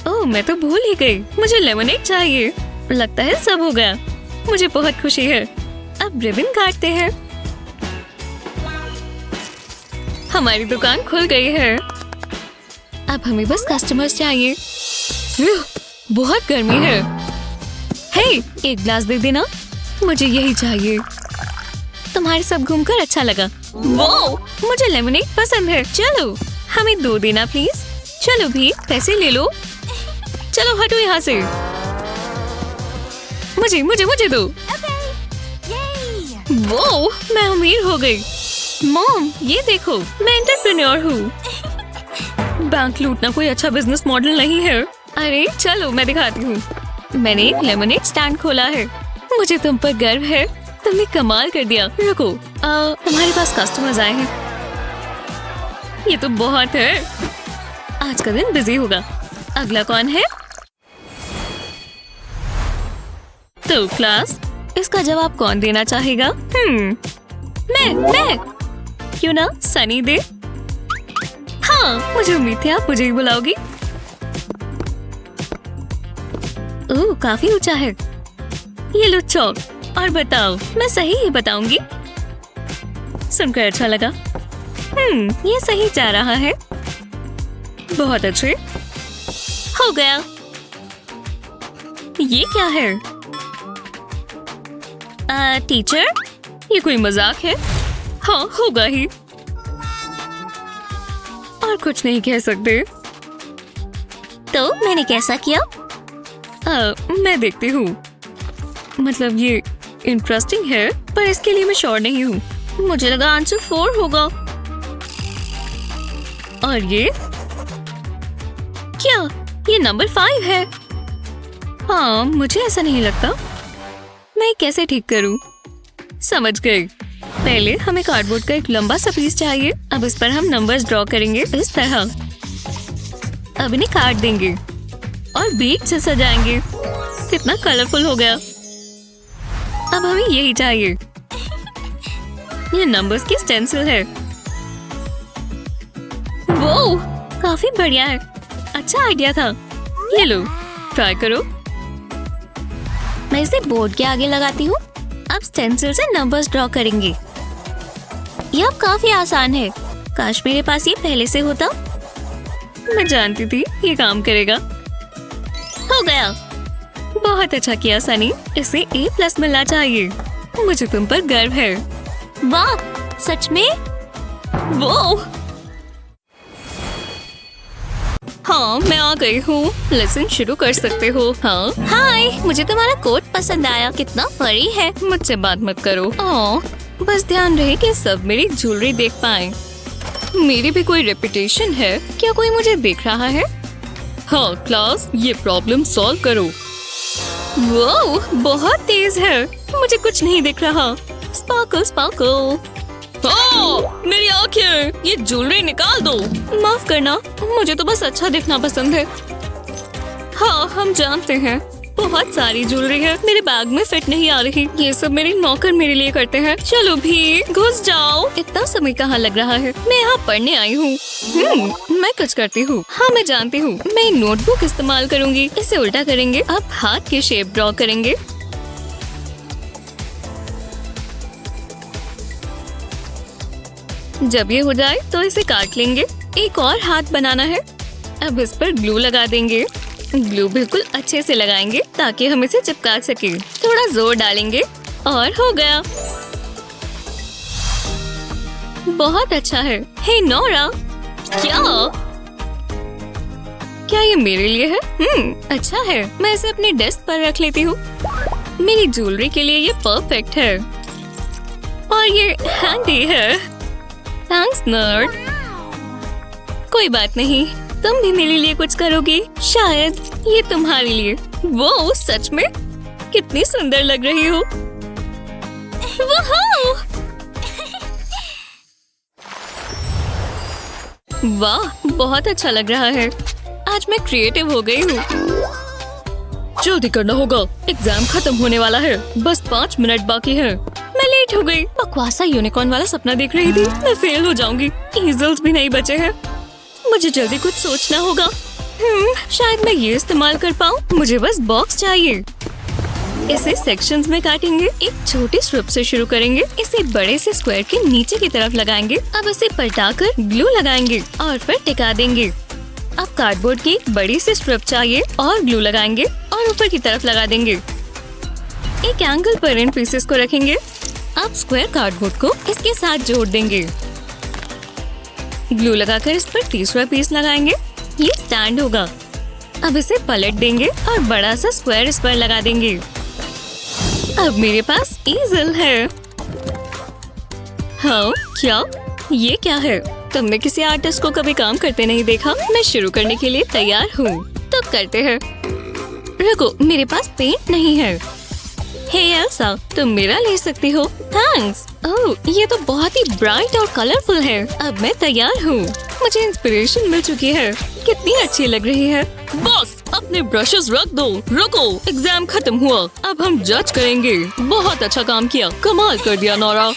ओह, मैं तो भूल ही गई। मुझे लेमनेड चाहिए। लगता है सब हो गया। मुझे बहुत खुशी है। अब रिबन काटते हैं। हमारी दुकान खुल गई है। अब हमें बस कस्टमर्स चाहिए। बहुत गर्मी है। हे, एक ग्लास दे देना। मुझे यही चाहिए। तुम्हारे सब घूमकर अच्छा लगा। वाओ, मुझे लेमनेड पसंद है। चलो, हमें 2 देना प्लीज। चलो भी, पैसे ले लो। चलो हटो यहाँ से। मुझे मुझे मुझे दो। वाओ, मैं अमीर हो गई। मॉम, ये देखो, मैं एंटरप्रेन्योर हूँ। बैंक लूटना कोई अच्छा बिजनेस मॉडल नहीं है। अरे चलो, मैं दिखाती हूँ। मैंने एक लेमनेड स्टैंड खोला है। मुझे तुम पर गर्व है। तुमने कमाल कर दिया। रुको, हमारे पास कस्टमर्स आए हैं। ये तो बहुत है। आज का दिन बिजी होगा। अगला कौन है? तो क्लास, इसका जवाब कौन देना चाहेगा? मैं क्यों ना सनी दे। हाँ, मुझे उम्मीद थी आप मुझे ही बुलाओगी। ओह, काफी ऊंचा है। ये लो चौक और बताओ। मैं सही ही बताऊंगी। सुनकर अच्छा लगा। ये सही जा रहा है। बहुत अच्छे। हो गया। ये क्या है? टीचर, ये कोई मजाक है? हाँ, होगा ही। और कुछ नहीं कह सकते। तो मैंने कैसा किया? मैं देखती हूँ। मतलब ये इंटरेस्टिंग है, पर इसके लिए मैं श्योर नहीं हूँ। मुझे लगा आंसर 4 होगा। और ये क्या? ये नंबर 5 है। हाँ, मुझे ऐसा नहीं लगता। मैं कैसे ठीक करूँ? समझ गई। पहले हमें कार्डबोर्ड का एक लंबा सा पीस चाहिए। अब इस पर हम नंबर्स ड्रॉ करेंगे इस तरह। अब इन्हें काट देंगे और बीट से सजाएंगे। कितना कलरफुल हो गया। अब हमें यही चाहिए। ये नंबर्स की स्टेंसिल है। वो काफी बढ़िया है। अच्छा आइडिया था। ये लो, ट्राई करो। मैं इसे बोर्ड के आगे लगाती हूँ। अब स्टेंसिल से नंबर्स ड्रॉ करेंगे। यह अब काफी आसान है। काश मेरे पास ये पहले से होता। मैं जानती थी ये काम करेगा। हो गया। बहुत अच्छा किया सनी। इसे A+ मिलना चाहिए। मुझे तुम पर गर्व है। वाह, सच में? वो हाँ, मैं आ गई हूँ। लेसन शुरू कर सकते हो। हाँ, हाय, मुझे तुम्हारा कोट पसंद आया। कितना फरी है। मुझसे बात मत करो। बस ध्यान रहे कि सब मेरी ज्वेलरी देख पाए। मेरी भी कोई रेपुटेशन है। क्या कोई मुझे देख रहा है? हाँ क्लास, ये प्रॉब्लम सॉल्व करो। वो बहुत तेज है। मुझे कुछ नहीं दिख रहा। Sparkle sparkle. मेरी आंखें, ये ज्वेलरी निकाल दो। माफ करना, मुझे तो बस अच्छा दिखना पसंद है। हाँ, हम जानते हैं। बहुत सारी ज्वेलरी है, मेरे बैग में फिट नहीं आ रही। ये सब मेरे नौकर मेरे लिए करते हैं। चलो भी, घुस जाओ। इतना समय कहाँ लग रहा है? मैं यहाँ पढ़ने आई हूँ। मैं कुछ करती हूँ। हाँ, मैं जानती हूँ। मैं नोटबुक इस्तेमाल करूँगी। इसे उल्टा करेंगे। अब हाथ की शेप ड्रॉ करेंगे। जब ये हो जाए तो इसे काट लेंगे। एक और हाथ बनाना है। अब इस पर ग्लू लगा देंगे। ग्लू बिल्कुल अच्छे से लगाएंगे ताकि हम इसे चिपका सके। थोड़ा जोर डालेंगे और हो गया। बहुत अच्छा है। हे नोरा, क्या ये मेरे लिए है? अच्छा है। मैं इसे अपने डेस्क पर रख लेती हूँ। मेरी ज्वेलरी के लिए ये परफेक्ट है और ये हैंडी है। Thanks nerd. कोई बात नहीं, तुम भी मेरे लिए कुछ करोगी शायद। ये तुम्हारे लिए। वो सच में कितनी सुंदर लग रही हो। वाह, बहुत अच्छा लग रहा है। आज मैं क्रिएटिव हो गई हूँ। जल्दी करना होगा, एग्जाम खत्म होने वाला है। बस 5 मिनट बाकी है। मैं लेट हो गई। बकवासा यूनिकॉर्न वाला सपना देख रही थी। मैं फेल हो जाऊंगी। ईजल्स भी नहीं बचे हैं। मुझे जल्दी कुछ सोचना होगा। शायद मैं ये इस्तेमाल कर पाऊँ। मुझे बस बॉक्स चाहिए। इसे सेक्शंस में काटेंगे। एक छोटी स्ट्रिप से शुरू करेंगे। इसे बड़े से स्क्वायर के नीचे की तरफ लगाएंगे। अब इसे पलटाकर ग्लू लगाएंगे और फिर टिका देंगे। अब कार्डबोर्ड की एक बड़ी सी स्ट्रिप चाहिए और ग्लू लगाएंगे और ऊपर की तरफ लगा देंगे। एक एंगल पर इन पीसेस को रखेंगे। अब स्क्वायर कार्डबोर्ड को इसके साथ जोड़ देंगे। ग्लू लगाकर इस पर तीसरा पीस लगाएंगे। ये स्टैंड होगा। अब इसे पलट देंगे और बड़ा सा स्क्वायर इस पर लगा देंगे। अब मेरे पास ईजल है। हाँ, ये क्या है? तुमने किसी आर्टिस्ट को कभी काम करते नहीं देखा। मैं शुरू करने के लिए तैयार हूँ। तो करते हैं। रुको, मेरे पास पेंट नहीं है। हे एल्सा, तुम मेरा ले सकती हो। थैंक्स। ओह, ये तो बहुत ही ब्राइट और कलरफुल है। अब मैं तैयार हूँ। मुझे इंस्पिरेशन मिल चुकी है। कितनी अच्छी लग रही है। बॉस, अपने ब्रशेस रख दो। रुको, एग्जाम खत्म हुआ। अब हम जज करेंगे। बहुत अच्छा काम किया। कमाल कर दिया नोरा।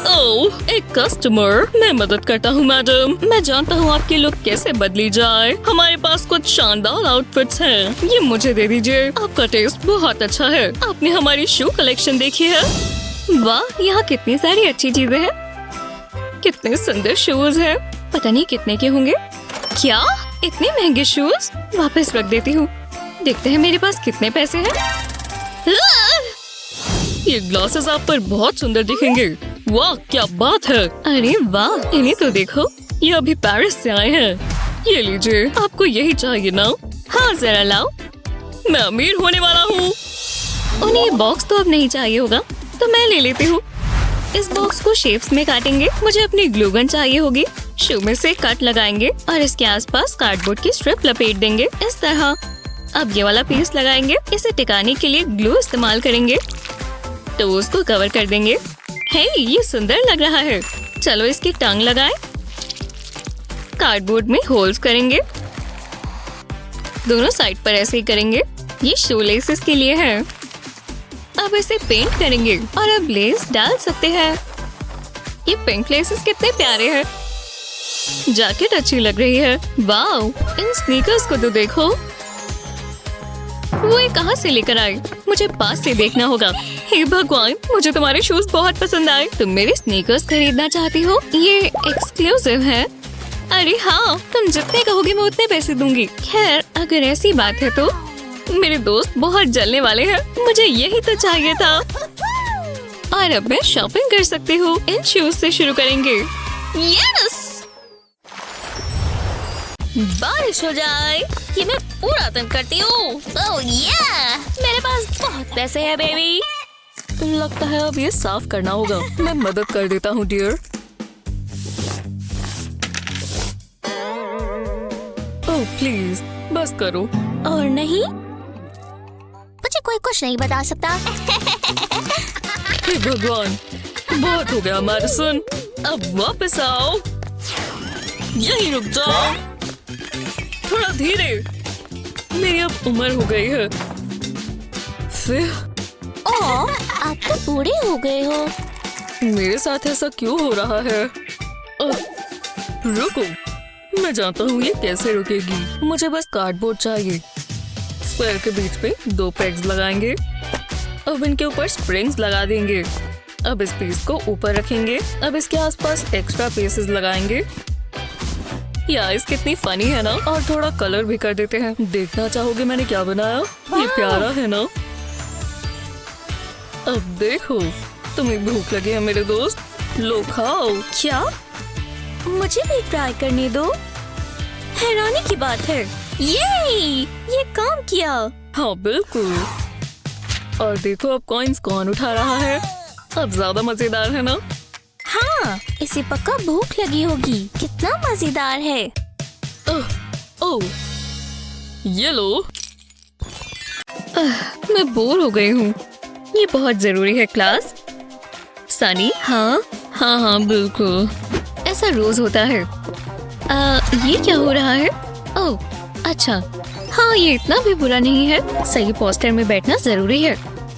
ओह, एक कस्टमर। मैं मदद करता हूँ मैडम। मैं जानता हूँ आपकी लुक कैसे बदली जाए। हमारे पास कुछ शानदार आउटफिट्स हैं। ये मुझे दे दीजिए। आपका टेस्ट बहुत अच्छा है। आपने हमारी शू कलेक्शन देखी है? वाह, यहाँ कितनी सारी अच्छी चीजें हैं। कितने सुंदर शूज हैं। पता नहीं कितने के होंगे। क्या इतने महंगे शूज? वापस रख देती हूँ। देखते हैं मेरे पास कितने पैसे हैं। ये ग्लासेस आप पर बहुत सुंदर दिखेंगे। वाह, क्या बात है। अरे वाह, इन्हें तो देखो। ये अभी पेरिस से आए हैं। ये लीजिए, आपको यही चाहिए ना? हाँ, जरा लाओ। मैं अमीर होने वाला हूँ। उन्हें ये बॉक्स तो अब नहीं चाहिए होगा, तो मैं ले लेती हूँ। इस बॉक्स को शेप्स में काटेंगे। मुझे अपनी ग्लू गन चाहिए होगी। शू में से कट लगाएंगे और इसके आसपास कार्डबोर्ड की स्ट्रिप लपेट देंगे इस तरह। अब ये वाला पीस लगाएंगे। इसे टिकाने के लिए ग्लू इस्तेमाल करेंगे। टोज को कवर कर देंगे। हे, ये सुंदर लग रहा है। चलो इसकी टंग लगाएं। कार्डबोर्ड में होल्स करेंगे। दोनों साइड पर ऐसे ही करेंगे। ये शू लेसेस के लिए है। अब इसे पेंट करेंगे और अब लेस डाल सकते हैं। ये पिंक लेसेस कितने प्यारे हैं। जैकेट अच्छी लग रही है। वाओ, इन स्नीकर्स को तो देखो। वो ये कहाँ से लेकर आए? मुझे पास से देखना होगा। हे भगवान, मुझे तुम्हारे शूज बहुत पसंद आए। तुम मेरे स्नीकर्स खरीदना चाहती हो? ये एक्सक्लूसिव है। अरे हाँ, तुम जितने कहोगे मैं उतने पैसे दूंगी। खैर, अगर ऐसी बात है तो मेरे दोस्त बहुत जलने वाले हैं। मुझे यही तो चाहिए था। और अब मैं शॉपिंग कर सकती हूँ। इन शूज से शुरू करेंगे। यस! बारिश हो जाए, ये मैं पूरा दिन करती हूँ। ओह या, मेरे पास बहुत पैसे हैं बेबी। लगता है अब ये साफ करना होगा। मैं मदद कर देता हूँ डियर। ओह प्लीज, बस करो। और नहीं, मुझे कोई कुछ नहीं बता सकता। हे भगवान, बहुत हो गया मैडिसन। अब वापस आओ। यहीं रुक जाओ। थोड़ा धीरे। मेरी अब उम्र हो गई है। फिर ओह, आप तो बूढ़े हो गए हो। मेरे साथ ऐसा क्यों हो रहा है? रुको, मैं जानता हूँ ये कैसे रुकेगी। मुझे बस कार्डबोर्ड चाहिए। स्क्वायर के बीच पे 2 पेग्स लगाएंगे। अब इनके ऊपर स्प्रिंग्स लगा देंगे। अब इस पीस को ऊपर रखेंगे। अब इसके आसपास एक्स्ट्रा पीसेस लगाएंगे। यार, कितनी फनी है ना। और थोड़ा कलर भी कर देते हैं। देखना चाहोगे मैंने क्या बनाया? ये प्यारा है ना। अब देखो, तुम्हें भूख लगी है मेरे दोस्त। लो खाओ। क्या? मुझे भी ट्राई करने दो। हैरानी की बात है, ये काम किया। हाँ बिल्कुल। और देखो अब कॉइन्स कौन उठा रहा है। अब ज्यादा मजेदार है ना। हाँ, इसे पक्का भूख लगी होगी। कितना मजेदार है। ओह, ये लो। मैं बोर हो गई हूँ। ये बहुत जरूरी है क्लास। सनी? हाँ हाँ हाँ बिल्कुल, ऐसा रोज होता है। ये क्या हो रहा है? ओह अच्छा, हाँ ये इतना भी बुरा नहीं है। सही पोस्टर में बैठना जरूरी है।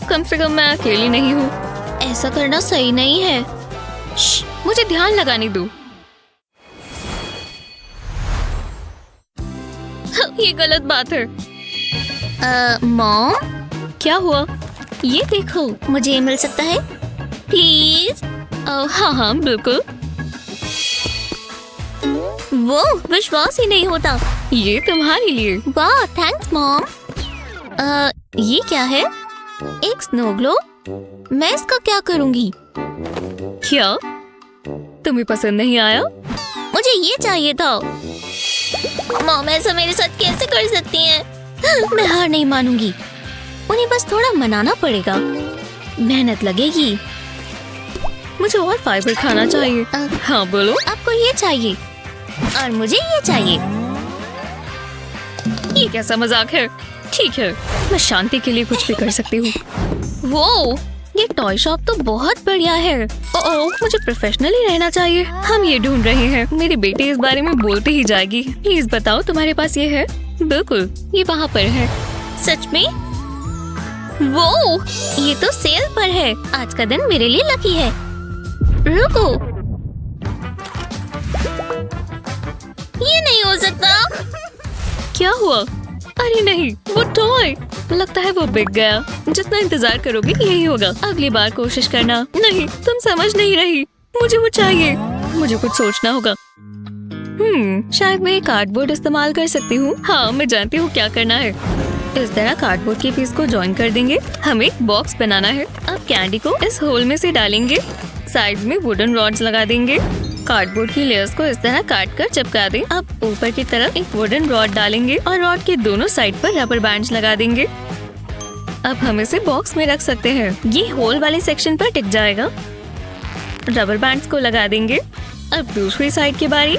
कम से कम मैं अकेली नहीं हूँ। ऐसा करना सही नहीं है। मुझे ध्यान लगाने दो। ये गलत बात है। मॉम, क्या हुआ? ये देखो, मुझे ये मिल सकता है प्लीज। हाँ हाँ बिल्कुल। वो विश्वास ही नहीं होता। ये तुम्हारे लिए। वाह थैंक्स मॉम। ये क्या है? एक स्नो ग्लोब। मैं इसका क्या करूँगी? क्या तुम्हें पसंद नहीं आया? मुझे ये चाहिए था। मॉम ऐसा मेरे साथ कैसे कर सकती हैं? मैं हार नहीं मानूंगी। उन्हें बस थोड़ा मनाना पड़ेगा। मेहनत लगेगी। मुझे और फाइबर खाना चाहिए। हाँ बोलो। आपको ये चाहिए और मुझे ये चाहिए। ये कैसा मजाक है? ठीक है, मैं शांति के लिए कुछ भी कर सकती हूँ। वो ये टॉय शॉप तो बहुत बढ़िया है। ओह, मुझे प्रोफेशनल ही रहना चाहिए। हम ये ढूंढ रहे हैं। मेरी बेटी इस बारे में बोलती ही जाएगी। प्लीज बताओ तुम्हारे पास ये है? बिल्कुल, ये वहाँ पर है। सच में? वो ये तो सेल पर है। आज का दिन मेरे लिए लकी है। रुको, ये नहीं हो सकता। क्या हुआ? अरे नहीं, वो टॉय। लगता है वो बिक गया। जितना इंतजार करोगे यही होगा। अगली बार कोशिश करना। नहीं, तुम समझ नहीं रही। मुझे वो चाहिए। मुझे कुछ सोचना होगा। शायद मैं कार्डबोर्ड इस्तेमाल कर सकती हूँ। हाँ, मैं जानती हूँ क्या करना है। इस तरह कार्डबोर्ड के पीस को जॉइन कर देंगे। हमें एक बॉक्स बनाना है। अब कैंडी को इस होल में से डालेंगे। साइड में वुडन रॉड्स लगा देंगे। कार्डबोर्ड की लेयर्स को इस तरह काट कर चिपका दें। अब ऊपर की तरफ एक वुडन रॉड डालेंगे और रॉड के दोनों साइड पर रबर बैंड्स लगा देंगे। अब हम इसे बॉक्स में रख सकते हैं। ये होल वाले सेक्शन पर टिक जाएगा। रबर बैंड्स को लगा देंगे। अब दूसरी साइड की बारी।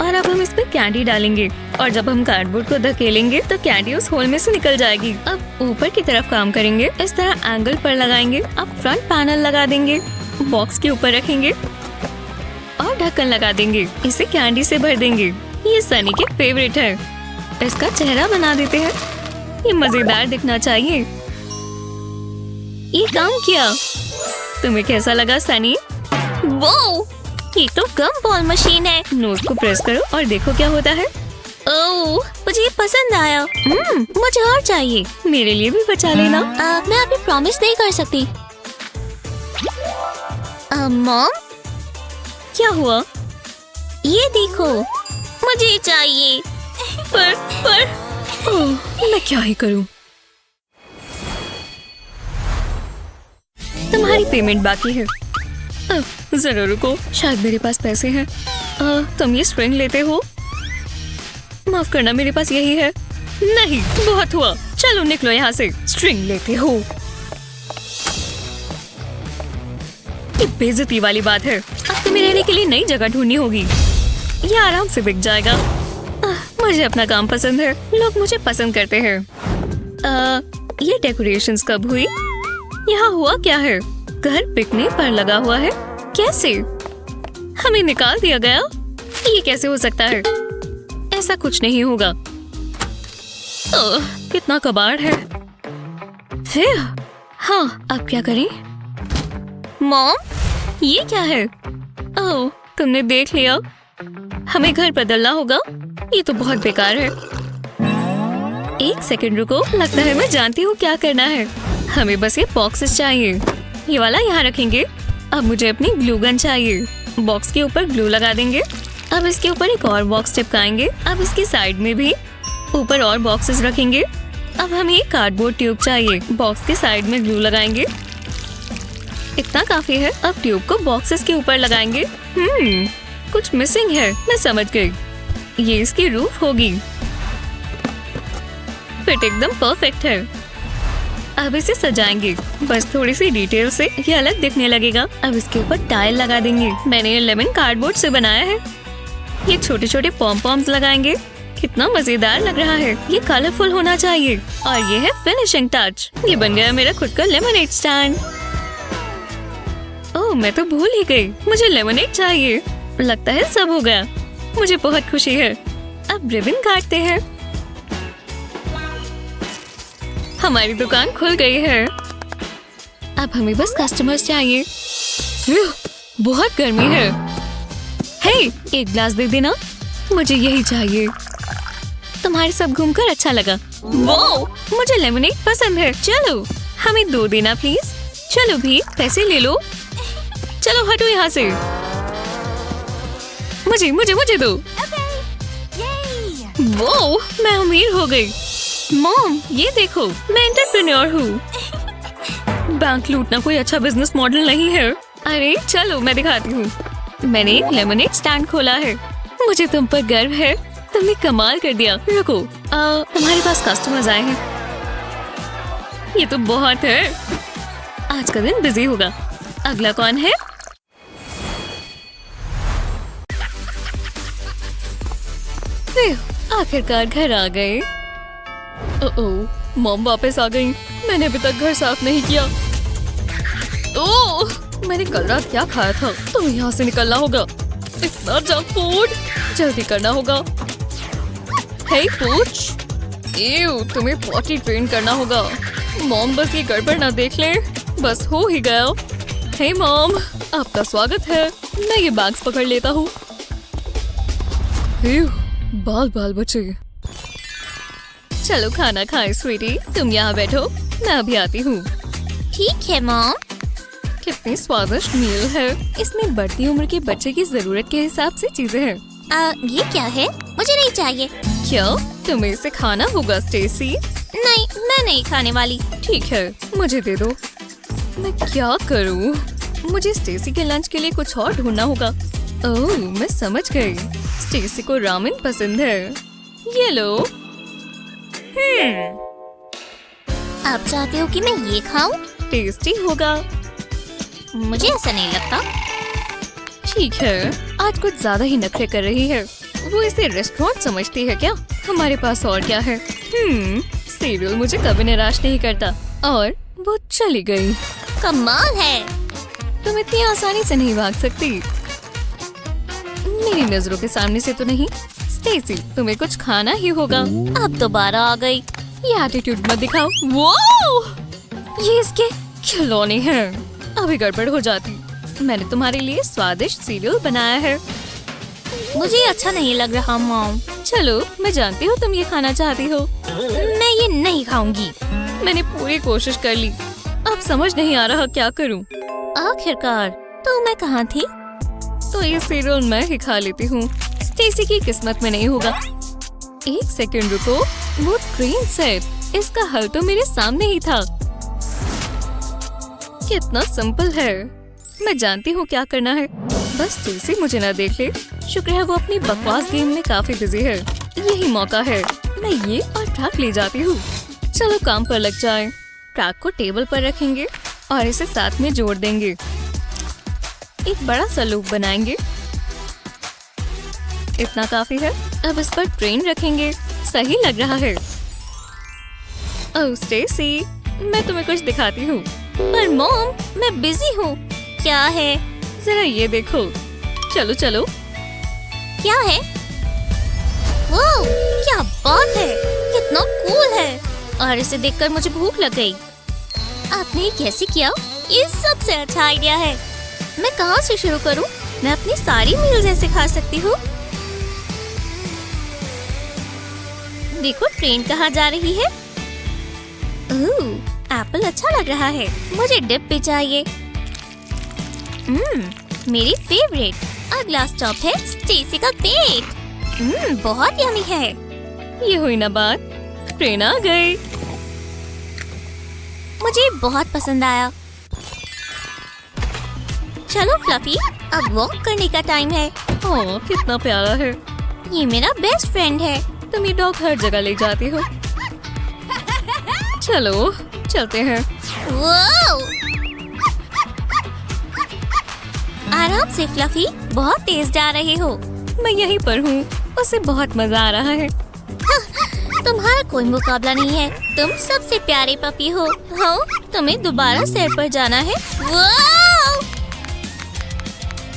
और अब हम इस पे कैंडी डालेंगे और जब हम कार्डबोर्ड को धकेलेंगे तो कैंडी उस होल में से निकल जाएगी। अब ऊपर की तरफ काम करेंगे। इस तरह एंगल पर लगाएंगे। अब फ्रंट पैनल लगा देंगे, बॉक्स के ऊपर रखेंगे और ढक्कन लगा देंगे। इसे कैंडी से भर देंगे। ये सनी के फेवरेट है। इसका चेहरा बना देते हैं। ये मजेदार दिखना चाहिए। ये काम किया। तुम्हें कैसा लगा सनी? वो ये तो गम बॉल मशीन है। नोज को प्रेस करो और देखो क्या होता है। ओह, मुझे ये पसंद आया। मुझे और चाहिए। मेरे लिए भी बचा लेना। मैं अभी प्रॉमिस नहीं कर सकती। मॉम, क्या हुआ? ये देखो, मुझे चाहिए। पर ओह, मैं क्या ही करूं? तुम्हारी पेमेंट बाकी है। जरा रुको, शायद मेरे पास पैसे हैं। तुम ये स्ट्रिंग लेते हो? माफ करना, मेरे पास यही है। नहीं, बहुत हुआ। चलो निकलो यहाँ से। स्ट्रिंग लेते हो? ये बेइज्जती वाली बात है। अब तुम्हें रहने के लिए नई जगह ढूंढनी होगी। ये आराम से बिक जाएगा। मुझे अपना काम पसंद है। लोग मुझे पसंद करते हैं। ये डेकोरेशंस कब हुई? यहाँ हुआ क्या है? घर बिकने पर लगा हुआ है। कैसे? हमें निकाल दिया गया? ये कैसे हो सकता है? ऐसा कुछ नहीं होगा। कितना कबाड़ है। हाँ, अब क्या करें? मॉम, ये क्या है? ओह, तुमने देख लिया। हमें घर बदलना होगा। ये तो बहुत बेकार है। एक सेकंड रुको, लगता है मैं जानती हूँ क्या करना है। हमें बस ये बॉक्सेस चाहिए। ये वाला यहाँ रखेंगे। अब मुझे अपनी ग्लू गन चाहिए। बॉक्स के ऊपर ग्लू लगा देंगे। अब इसके ऊपर एक और बॉक्स चिपकाएंगे। अब इसकी साइड में भी ऊपर और बॉक्सेस रखेंगे। अब हमें एक कार्डबोर्ड ट्यूब चाहिए। बॉक्स के साइड में ग्लू लगाएंगे। इतना काफी है। अब ट्यूब को बॉक्सेस के ऊपर लगाएंगे। कुछ मिसिंग है। मैं समझ गई। ये इसकी रूफ होगी। फिट एकदम परफेक्ट है। अब इसे सजाएंगे बस थोड़ी सी डिटेल से। ये अलग दिखने लगेगा। अब इसके ऊपर टाइल लगा देंगे। मैंने ये लेमन कार्डबोर्ड से बनाया है। ये छोटे छोटे पॉम पॉम्स लगाएंगे। कितना मजेदार लग रहा है। ये कलरफुल होना चाहिए। और ये है फिनिशिंग टच। ये बन गया मेरा खुद का लेमनेड स्टैंड। ओह, मैं तो भूल ही गई। मुझे लेमनेड चाहिए। लगता है सब हो गया। मुझे बहुत खुशी है। अब रिबन काटते हैं। हमारी दुकान खुल गई है। अब हमें बस कस्टमर्स चाहिए। बहुत गर्मी है। हे, एक ग्लास दे देना। मुझे यही चाहिए। तुम्हारे साथ घूमकर अच्छा लगा। वो मुझे लेमनेड पसंद है। चलो, हमें 2 देना प्लीज। चलो भी, पैसे ले लो। चलो हटो यहाँ से। मुझे मुझे मुझे दो। वो, मैं अमीर हो गई। मॉम, ये देखो, मैं एंटरप्रेन्योर हूँ। बैंक लूटना कोई अच्छा बिजनेस मॉडल नहीं है। अरे चलो, मैं दिखाती हूँ। मैंने एक लेमनेड स्टैंड खोला है। मुझे तुम पर गर्व है। तुमने कमाल कर दिया। रुको, तुम्हारे पास कस्टमर्स आए हैं। ये तो बहुत है। आज का दिन बिजी होगा। अगला कौन है? आखिरकार घर आ गए। ओह, मॉम वापस आ गई। मैंने अभी तक घर साफ नहीं किया। ओह, मैंने कल रात क्या खाया था? तुम्हें यहाँ से निकलना होगा। इतना जंक फूड, जल्दी करना होगा। हे पूछ, तुम्हें पॉटी ट्रेन करना होगा। मॉम बस ये गड़बड़ ना देख ले। बस हो ही गया। हे मॉम, आपका स्वागत है। मैं ये बैग्स पकड़ लेता हूँ। बाल बाल बचे। चलो खाना खाए स्वीटी। तुम यहाँ बैठो, मैं अभी आती हूँ। ठीक है मॉम। कितनी स्वादिष्ट मील है। इसमें बढ़ती उम्र के बच्चे की जरूरत के हिसाब से चीजें हैं। ये क्या है? मुझे नहीं चाहिए। क्यों? तुम्हें इसे खाना होगा स्टेसी। नहीं, मैं नहीं खाने वाली। ठीक है, मुझे दे दो। मैं क्या करूँ? मुझे स्टेसी के लंच के लिए कुछ और ढूंढना होगा। ओह, मैं समझ गई। स्टेसी को रामेन पसंद है। ये लो। आप चाहते हो कि मैं ये खाऊं? टेस्टी होगा। मुझे ऐसा नहीं लगता। ठीक है, आज कुछ ज्यादा ही नखरे कर रही है। वो इसे रेस्टोरेंट समझती है क्या? हमारे पास और क्या है? सीरियल मुझे कभी निराश नहीं करता। और वो चली गई। कमाल है। तुम इतनी आसानी से नहीं भाग सकती। मेरी नजरों के सामने से तो नहीं। स्टेसी, तुम्हें कुछ खाना ही होगा। अब दोबारा आ गई। ये एटीट्यूड मत दिखाओ। वो ये इसके खिलौने हैं। अभी गड़बड़ हो जाती। मैंने तुम्हारे लिए स्वादिष्ट सीरियल बनाया है। मुझे अच्छा नहीं लग रहा मॉम। चलो, मैं जानती हूँ तुम ये खाना चाहती हो। मैं ये नहीं खाऊंगी। मैंने पूरी कोशिश कर ली। अब समझ नहीं आ रहा क्या करूँ। आखिरकार तो मैं कहाँ थी? तो ये सीरियल मैं ही खा लेती हूँ। स्टेसी की किस्मत में नहीं होगा। एक सेकंड रुको। वो ट्रेन सेट, इसका हल तो मेरे सामने ही था। कितना सिंपल है। मैं जानती हूँ क्या करना है। बस स्टेसी मुझे ना देख ले। शुक्र है वो अपनी बकवास गेम में काफी बिजी है। यही मौका है। मैं ये और ट्रक ले जाती हूँ। चलो काम पर लग जाए। ट्रक को टेबल पर रखेंगे और इसे साथ में जोड़ देंगे। एक बड़ा सा लूप बनाएंगे। इतना काफी है। अब इस पर ट्रेन रखेंगे। सही लग रहा है। ओह स्टेसी, मैं तुम्हें कुछ दिखाती हूँ। पर मॉम, मैं बिजी हूँ। क्या है? जरा ये देखो। चलो चलो। क्या है? वो क्या बात है। कितना कूल है। और इसे देखकर मुझे भूख लग गई। आपने ये कैसे किया? ये सबसे अच्छा आइडिया है। मैं कहाँ से शुरू करूँ? मैं अपनी सारी मील्स ऐसे खा सकती हूँ। देखो ट्रेन कहाँ जा रही है। ओह, एप्पल अच्छा लग रहा है। मुझे डिप भी चाहिए। मेरी फेवरेट। अगला स्टॉप है स्टेसी का पेट। बहुत यमी है। ये हुई ना बात। ट्रेन आ गई। मुझे बहुत पसंद आया। चलो फ्लफी, अब वॉक करने का टाइम है। ओह, कितना प्यारा है। ये मेरा बेस्ट फ्रेंड है। तुम ये डॉग हर जगह ले जाती हो। चलो चलते हैं। वाओ! आराम से फ्लफी, बहुत तेज जा रहे हो। मैं यहीं पर हूँ। उसे बहुत मजा आ रहा है। तुम्हारा कोई मुकाबला नहीं है। तुम सबसे प्यारे पपी हो। हाँ, तुम्हें दोबारा सैर पर जाना है। वाओ!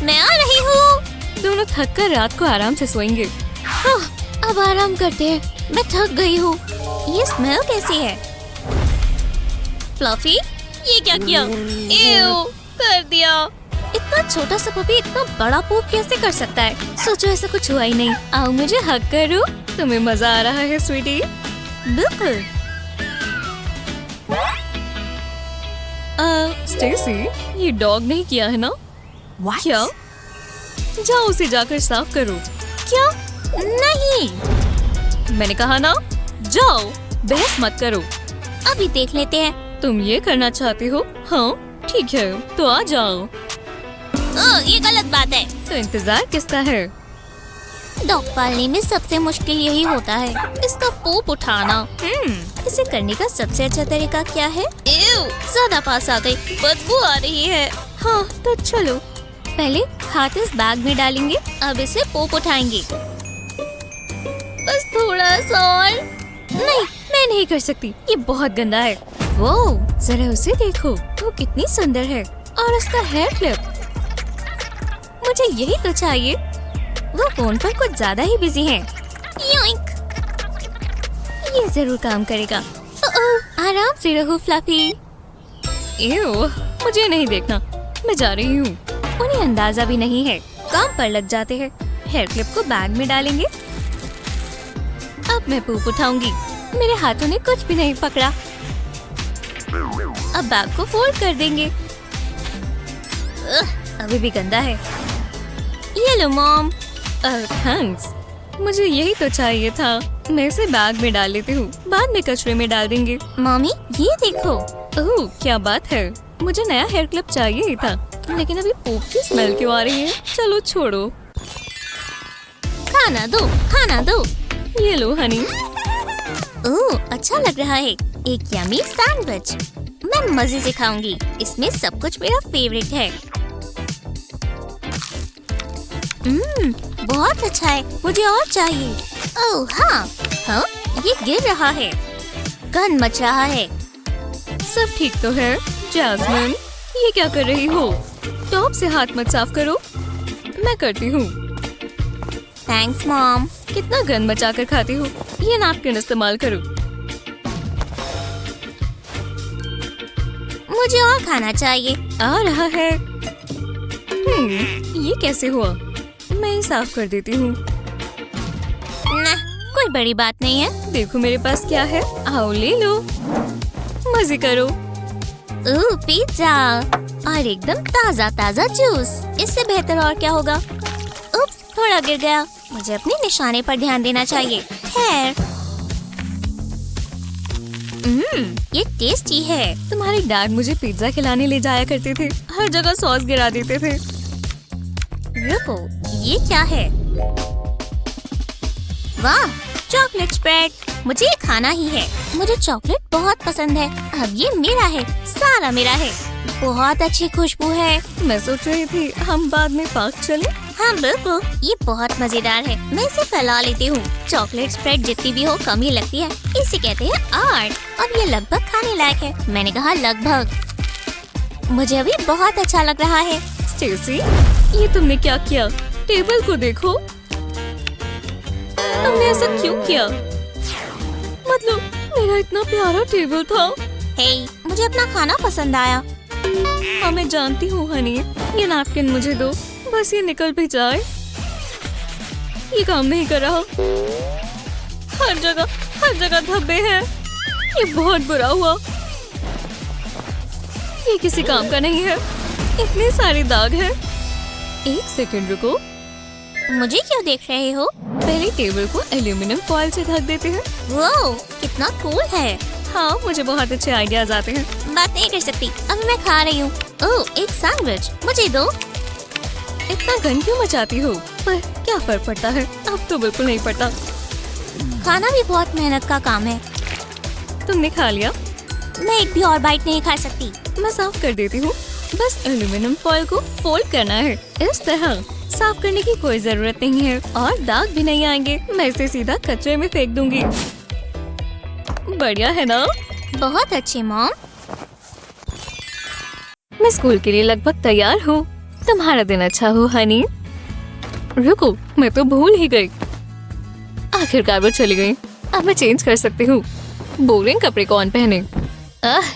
मैं आ रही हूँ। दोनों थक कर रात को आराम से सोएंगे। हाँ, अब आराम करते हैं। मैं थक गई हूँ। ये स्मेल कैसी है? फ्लफी, ये क्या किया? एव, कर दिया। इतना छोटा सा पपी इतना बड़ा पोप कैसे कर सकता है? सोचो ऐसा कुछ हुआ ही नहीं। आओ मुझे हक करो। तुम्हें मजा आ रहा है स्वीटी? बिल्कुल। स्टेसी, ये डॉग नहीं किया है ना? क्या? जाओ उसे जाकर साफ करो। क्या? नहीं। मैंने कहा ना, जाओ। बहस मत करो। अभी देख लेते हैं। तुम ये करना चाहती हो? हाँ ठीक है, तो आ जाओ। ये गलत बात है। तो इंतजार किसका है? डॉग पालने में सबसे मुश्किल यही होता है, इसका पोप उठाना। इसे करने का सबसे अच्छा तरीका क्या है? ज्यादा पास आ गई, बदबू आ रही है। हाँ तो चलो, पहले हाथ इस बैग में डालेंगे। अब इसे पोप उठाएंगे। बस थोड़ा सा और। नहीं, मैं नहीं कर सकती। ये बहुत गंदा है। वो जरा उसे देखो, वो कितनी सुंदर है। और उसका हेयर क्लिप, मुझे यही तो चाहिए। वो फोन पर कुछ ज्यादा ही बिजी है। योइंक! ये जरूर काम करेगा। आराम से रहो फ्लफी। एओ, मुझे नहीं देखना, मैं जा रही हूँ। उन्हें अंदाजा भी नहीं है। काम पर लग जाते हैं। हेयर क्लिप को बैग में डालेंगे। अब मैं पूप उठाऊंगी। मेरे हाथों ने कुछ भी नहीं पकड़ा। अब बैग को फोल्ड कर देंगे। अभी भी गंदा है। ये लो मॉम। थैंक्स, मुझे यही तो चाहिए था। मैं इसे बैग में डाल लेती हूँ, बाद में कचरे में डाल देंगे। मम्मी, ये देखो। ओह, क्या बात है। मुझे नया हेयर क्लिप चाहिए ही था। लेकिन अभी पोप की स्मेल क्यों आ रही है? चलो छोड़ो। खाना दो, खाना दो। ये लो हनी। ओह, अच्छा लग रहा है। एक यमी सैंडविच। मैं मजे से खाऊंगी। इसमें सब कुछ मेरा फेवरेट है। बहुत अच्छा है। मुझे और चाहिए। ओह हाँ, हाँ, ये गिर रहा है। गंद मच रहा है। सब ठीक तो है? जैस्मिन, ये क्या कर रही हो? टॉप से हाथ मत साफ करो। मैं करती हूँ। Thanks mom. कितना गंद मचा कर खाती हो। ये नैपकिन इस्तेमाल करो। मुझे और खाना चाहिए। आ रहा है। ये कैसे हुआ? मैं ही साफ कर देती हूँ। ना, कोई बड़ी बात नहीं है। देखो मेरे पास क्या है। आओ ले लो, मजे करो। ओह, पिज्जा और एकदम ताजा ताजा जूस। इससे बेहतर और क्या होगा? उप्स, थोड़ा गिर गया। मुझे अपने निशाने पर ध्यान देना चाहिए। खैर, ये टेस्टी है। तुम्हारे डैड मुझे पिज्जा खिलाने ले जाया करते थे। हर जगह सॉस गिरा देते थे। रुको, ये क्या है? वाह, चॉकलेट स्प्रेड। मुझे ये खाना ही है। मुझे चॉकलेट बहुत पसंद है। अब ये मेरा है, सारा मेरा है। बहुत अच्छी खुशबू है। मैं सोच रही थी हम बाद में पार्क चले। हाँ बिल्कुल, ये बहुत मजेदार है। मैं इसे फैला लेती हूँ। चॉकलेट स्प्रेड जितनी भी हो कम ही लगती है। इसे कहते हैं आर्ट। और ये लगभग खाने लायक है। मैंने कहा लगभग। मुझे अभी बहुत अच्छा लग रहा है। स्टेसी, ये तुमने क्या किया? टेबल को देखो। तुमने ऐसा क्यों किया? मतलब मेरा इतना प्यारा टेबल था। हे, मुझे अपना खाना पसंद आया। हाँ मैं जानती हूँ हनी। ये नैपकिन मुझे दो, बस ये निकल भी जाए। ये काम नहीं कर रहा। हर जगह धब्बे हैं। ये बहुत बुरा हुआ। ये किसी काम का नहीं है। इतने सारे दाग हैं। एक सेकंड रुको। मुझे क्यों देख रहे हो? पहले टेबल को एल्यूमिनियम फॉइल से ढक देते हैं। वो कितना कूल है। हाँ, मुझे बहुत अच्छे आइडियाज आते हैं। बात नहीं कर सकती। अभी मैं खा रही हूँ। ओह, एक सैंडविच। मुझे दो। इतना गंद क्यों मचाती हो? पर क्या फर्क पड़ता है? अब तो बिल्कुल नहीं पड़ता। खाना भी बहुत मेहनत का काम है। तुमने खा लिया? मैं एक भी और बाइट नहीं खा सकती। मैं साफ कर देती हूँ। बस एल्यूमिनियम फॉइल को फोल्ड करना है। इस तरह साफ करने की कोई जरूरत नहीं है और दाग भी नहीं आएंगे। मैं इसे सीधा कचरे में फेंक दूंगी। बढ़िया है ना? बहुत अच्छे मॉम। मैं स्कूल के लिए लगभग तैयार हूँ। तुम्हारा दिन अच्छा हो हनी। रुको, मैं तो भूल ही गई। आखिरकार वो चली गई। अब मैं चेंज कर सकती हूँ। बोरिंग कपड़े कौन पहने?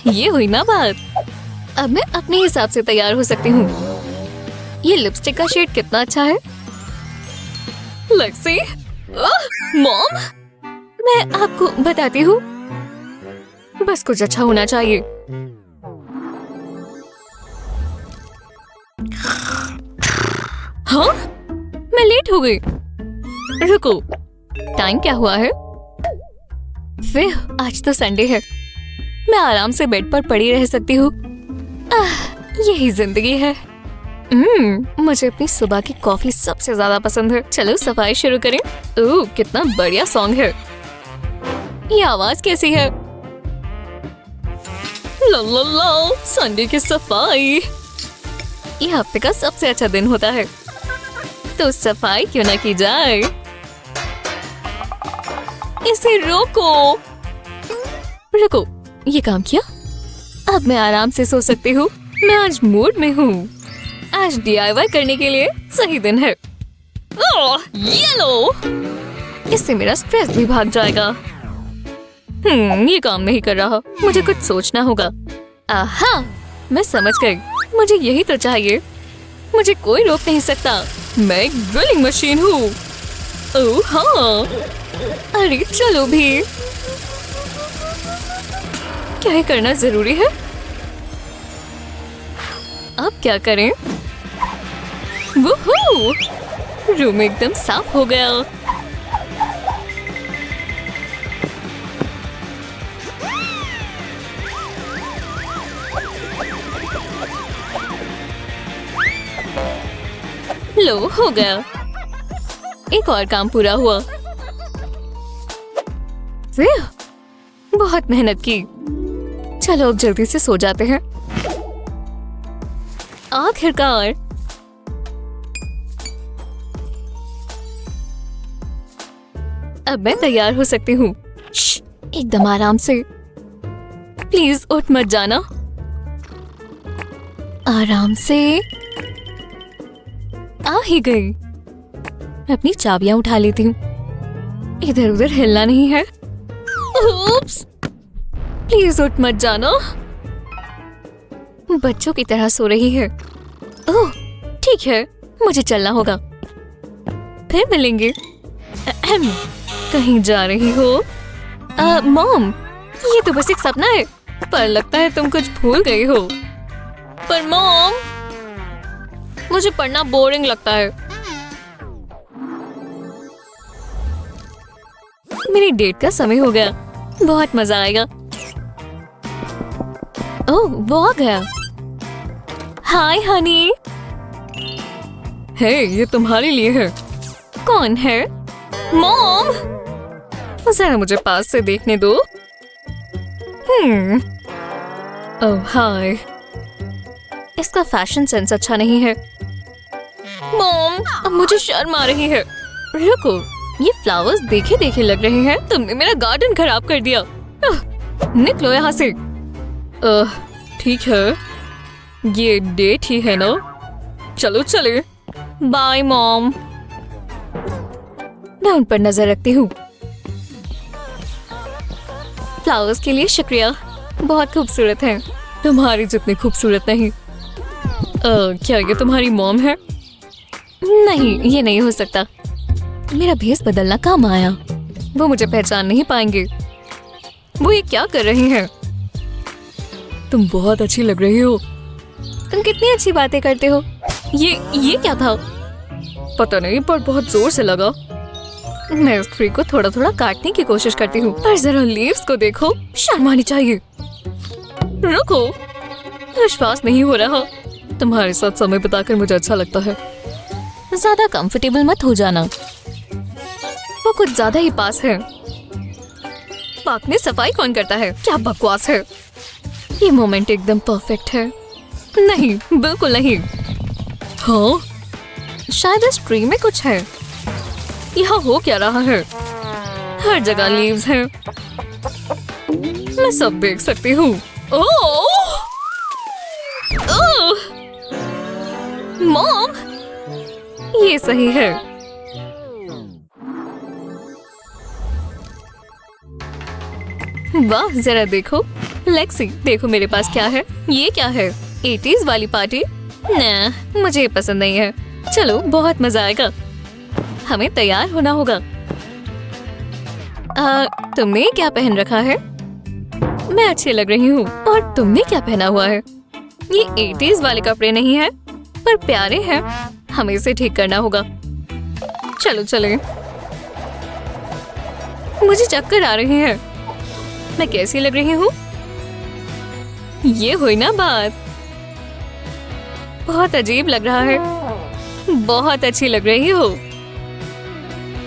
ये हुई ना बात। अब मैं अपने हिसाब से तैयार हो सकती हूँ। ये लिपस्टिक का शेड कितना अच्छा है। लेक्सी, मॉम, मैं आपको बताती हूँ। बस कुछ अच्छा होना चाहिए। हाँ, मैं लेट हो गई। रुको, टाइम क्या हुआ है? फिर आज तो संडे है। मैं आराम से बेड पर पड़ी रह सकती हूँ। यही जिंदगी है। मुझे अपनी सुबह की कॉफी सबसे ज्यादा पसंद है। चलो सफाई शुरू करें। ओह, कितना बढ़िया सॉन्ग है। ये आवाज कैसी है? ला ला ला, संडे की सफाई। ये हफ्ते का सबसे अच्छा दिन होता है, तो सफाई क्यों ना की जाए। इसे रोको। रुको, ये काम किया। अब मैं आराम से सो सकती हूँ। मैं आज मूड में हूँ। आज DIY करने के लिए सही दिन है। ये लो, इससे मेरा स्ट्रेस भी भाग जाएगा। ये काम नहीं कर रहा। मुझे कुछ सोचना होगा। आहा, मैं समझ गई। मुझे यही तो चाहिए। मुझे कोई रोक नहीं सकता। मैं एक ड्रिलिंग मशीन हूँ। ओह हाँ, अरे चलो भी। क्या ये करना जरूरी है? अब क्या करें? वूहू! रूम एकदम साफ हो गया। लो, हो गया। एक और काम पूरा हुआ। बहुत मेहनत की। चलो अब जल्दी से सो जाते हैं। आखिरकार। अब मैं तैयार हो सकती हूँ। एकदम आराम से। प्लीज उठ मत जाना। आराम से। आ ही गई। मैं अपनी चाबियां उठा लेती हूँ। इधर उधर हिलना नहीं है। उप्स। प्लीज उठ मत जाना। बच्चों की तरह सो रही है। ओह, ठीक है, मुझे चलना होगा। फिर मिलेंगे। कहीं जा रही हो? मॉम, ये तो बस एक सपना है, पर लगता है तुम कुछ भूल गई हो। पर मॉम, मुझे पढ़ना बोरिंग लगता है। मेरी डेट का समय हो गया। बहुत मजा आएगा। ओह, वो आ गया। हाय हनी। हे, ये तुम्हारे लिए है। कौन है? मॉम, जरा मुझे पास से देखने दो। ओह हाय, इसका फैशन सेंस अच्छा नहीं है। मॉम, अब मुझे शर्म आ रही है। रुको, ये फ्लावर्स देखे देखे लग रहे हैं। तुमने मेरा गार्डन खराब कर दिया। निकलो यहाँ से। ठीक है, ये डेट ही है ना। चलो चले। Bye mom. मैं उन पर नजर रखती हूँ। फ्लावर्स के लिए शुक्रिया, बहुत खूबसूरत हैं। तुम्हारी जितनी खूबसूरत नहीं। क्या ये तुम्हारी मॉम है? नहीं, ये नहीं हो सकता। मेरा भेस बदलना काम आया। वो मुझे पहचान नहीं पाएंगे। वो ये क्या कर रही हैं? तुम बहुत अच्छी लग रही हो। तुम कितनी अच्छी बातें करते हो। ये क्या था? पता नहीं, पर बहुत जोर से लगा। मैं उस ट्री को थोड़ा थोड़ा काटने की कोशिश करती हूँ, पर जरा लीव्स को देखो, शर्म आनी चाहिए। रुको, विश्वास नहीं हो रहा। तुम्हारे साथ समय बिताकर मुझे अच्छा लगता है। ज्यादा कंफर्टेबल मत हो जाना। वो कुछ ज्यादा ही पास है। पार्क में सफाई कौन करता है? क्या बकवास है। ये मोमेंट एकदम परफेक्ट है। नहीं, बिल्कुल नहीं। हाँ, शायद इस ट्री में कुछ है। यहाँ हो क्या रहा है? हर जगह लीव्स हैं। मैं सब देख सकती हूँ। ओह! ओह! मॉम, ये सही है। वाह, जरा देखो। लेक्सी, देखो मेरे पास क्या है। ये क्या है? 80s वाली पार्टी? ना, मुझे ये पसंद नहीं है। चलो, बहुत मजा आएगा। हमें तैयार होना होगा। तुमने क्या पहन रखा है? मैं अच्छी लग रही हूँ। और तुमने क्या पहना हुआ है? ये 80s वाले कपड़े नहीं है, पर प्यारे हैं। हमें इसे ठीक करना होगा। चलो चले। मुझे चक्कर आ रही है। मैं कैसी लग रही हूँ? ये हुई ना बात। बहुत अजीब लग रहा है। बहुत अच्छी लग रही हो।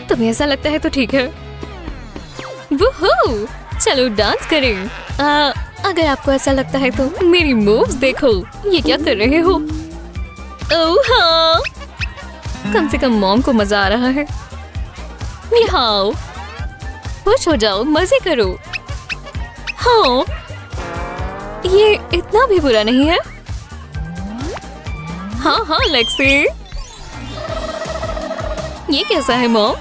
तुम्हें ऐसा लगता है तो ठीक है। वूहू! चलो डांस करें। अगर आपको ऐसा लगता है तो मेरी मूव्स देखो। ये क्या कर रहे हो? ओह हाँ, कम से कम मॉम को मजा आ रहा है। यहाँ खुश हो जाओ, मजे करो। हाँ, ये इतना भी बुरा नहीं है। हाँ हाँ लेक्सी, ये कैसा है मॉम?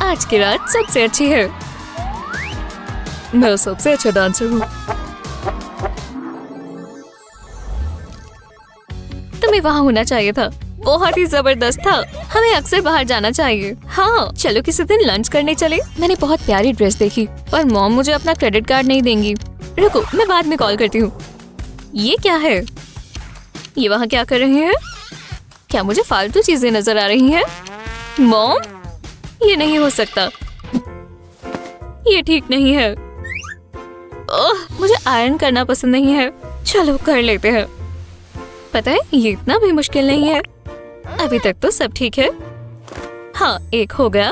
आज की रात सबसे अच्छी है। मैं सबसे अच्छा डांसर हूँ। तुम्हें वहाँ होना चाहिए था। बहुत ही जबरदस्त था। हमें अक्सर बाहर जाना चाहिए। हाँ, चलो किसी दिन लंच करने चले। मैंने बहुत प्यारी ड्रेस देखी, पर मॉम मुझे अपना क्रेडिट कार्ड नहीं देंगी। रुको, मैं बाद में कॉल करती हूँ। ये क्या है? ये वहाँ क्या कर रहे हैं? क्या मुझे फालतू चीजें नजर आ रही हैं? मॉम, ये नहीं हो सकता। ये ठीक नहीं है। ओह, मुझे आयरन करना पसंद नहीं है। चलो कर लेते हैं। पता है ये इतना भी मुश्किल नहीं है। अभी तक तो सब ठीक है। हाँ, एक हो गया।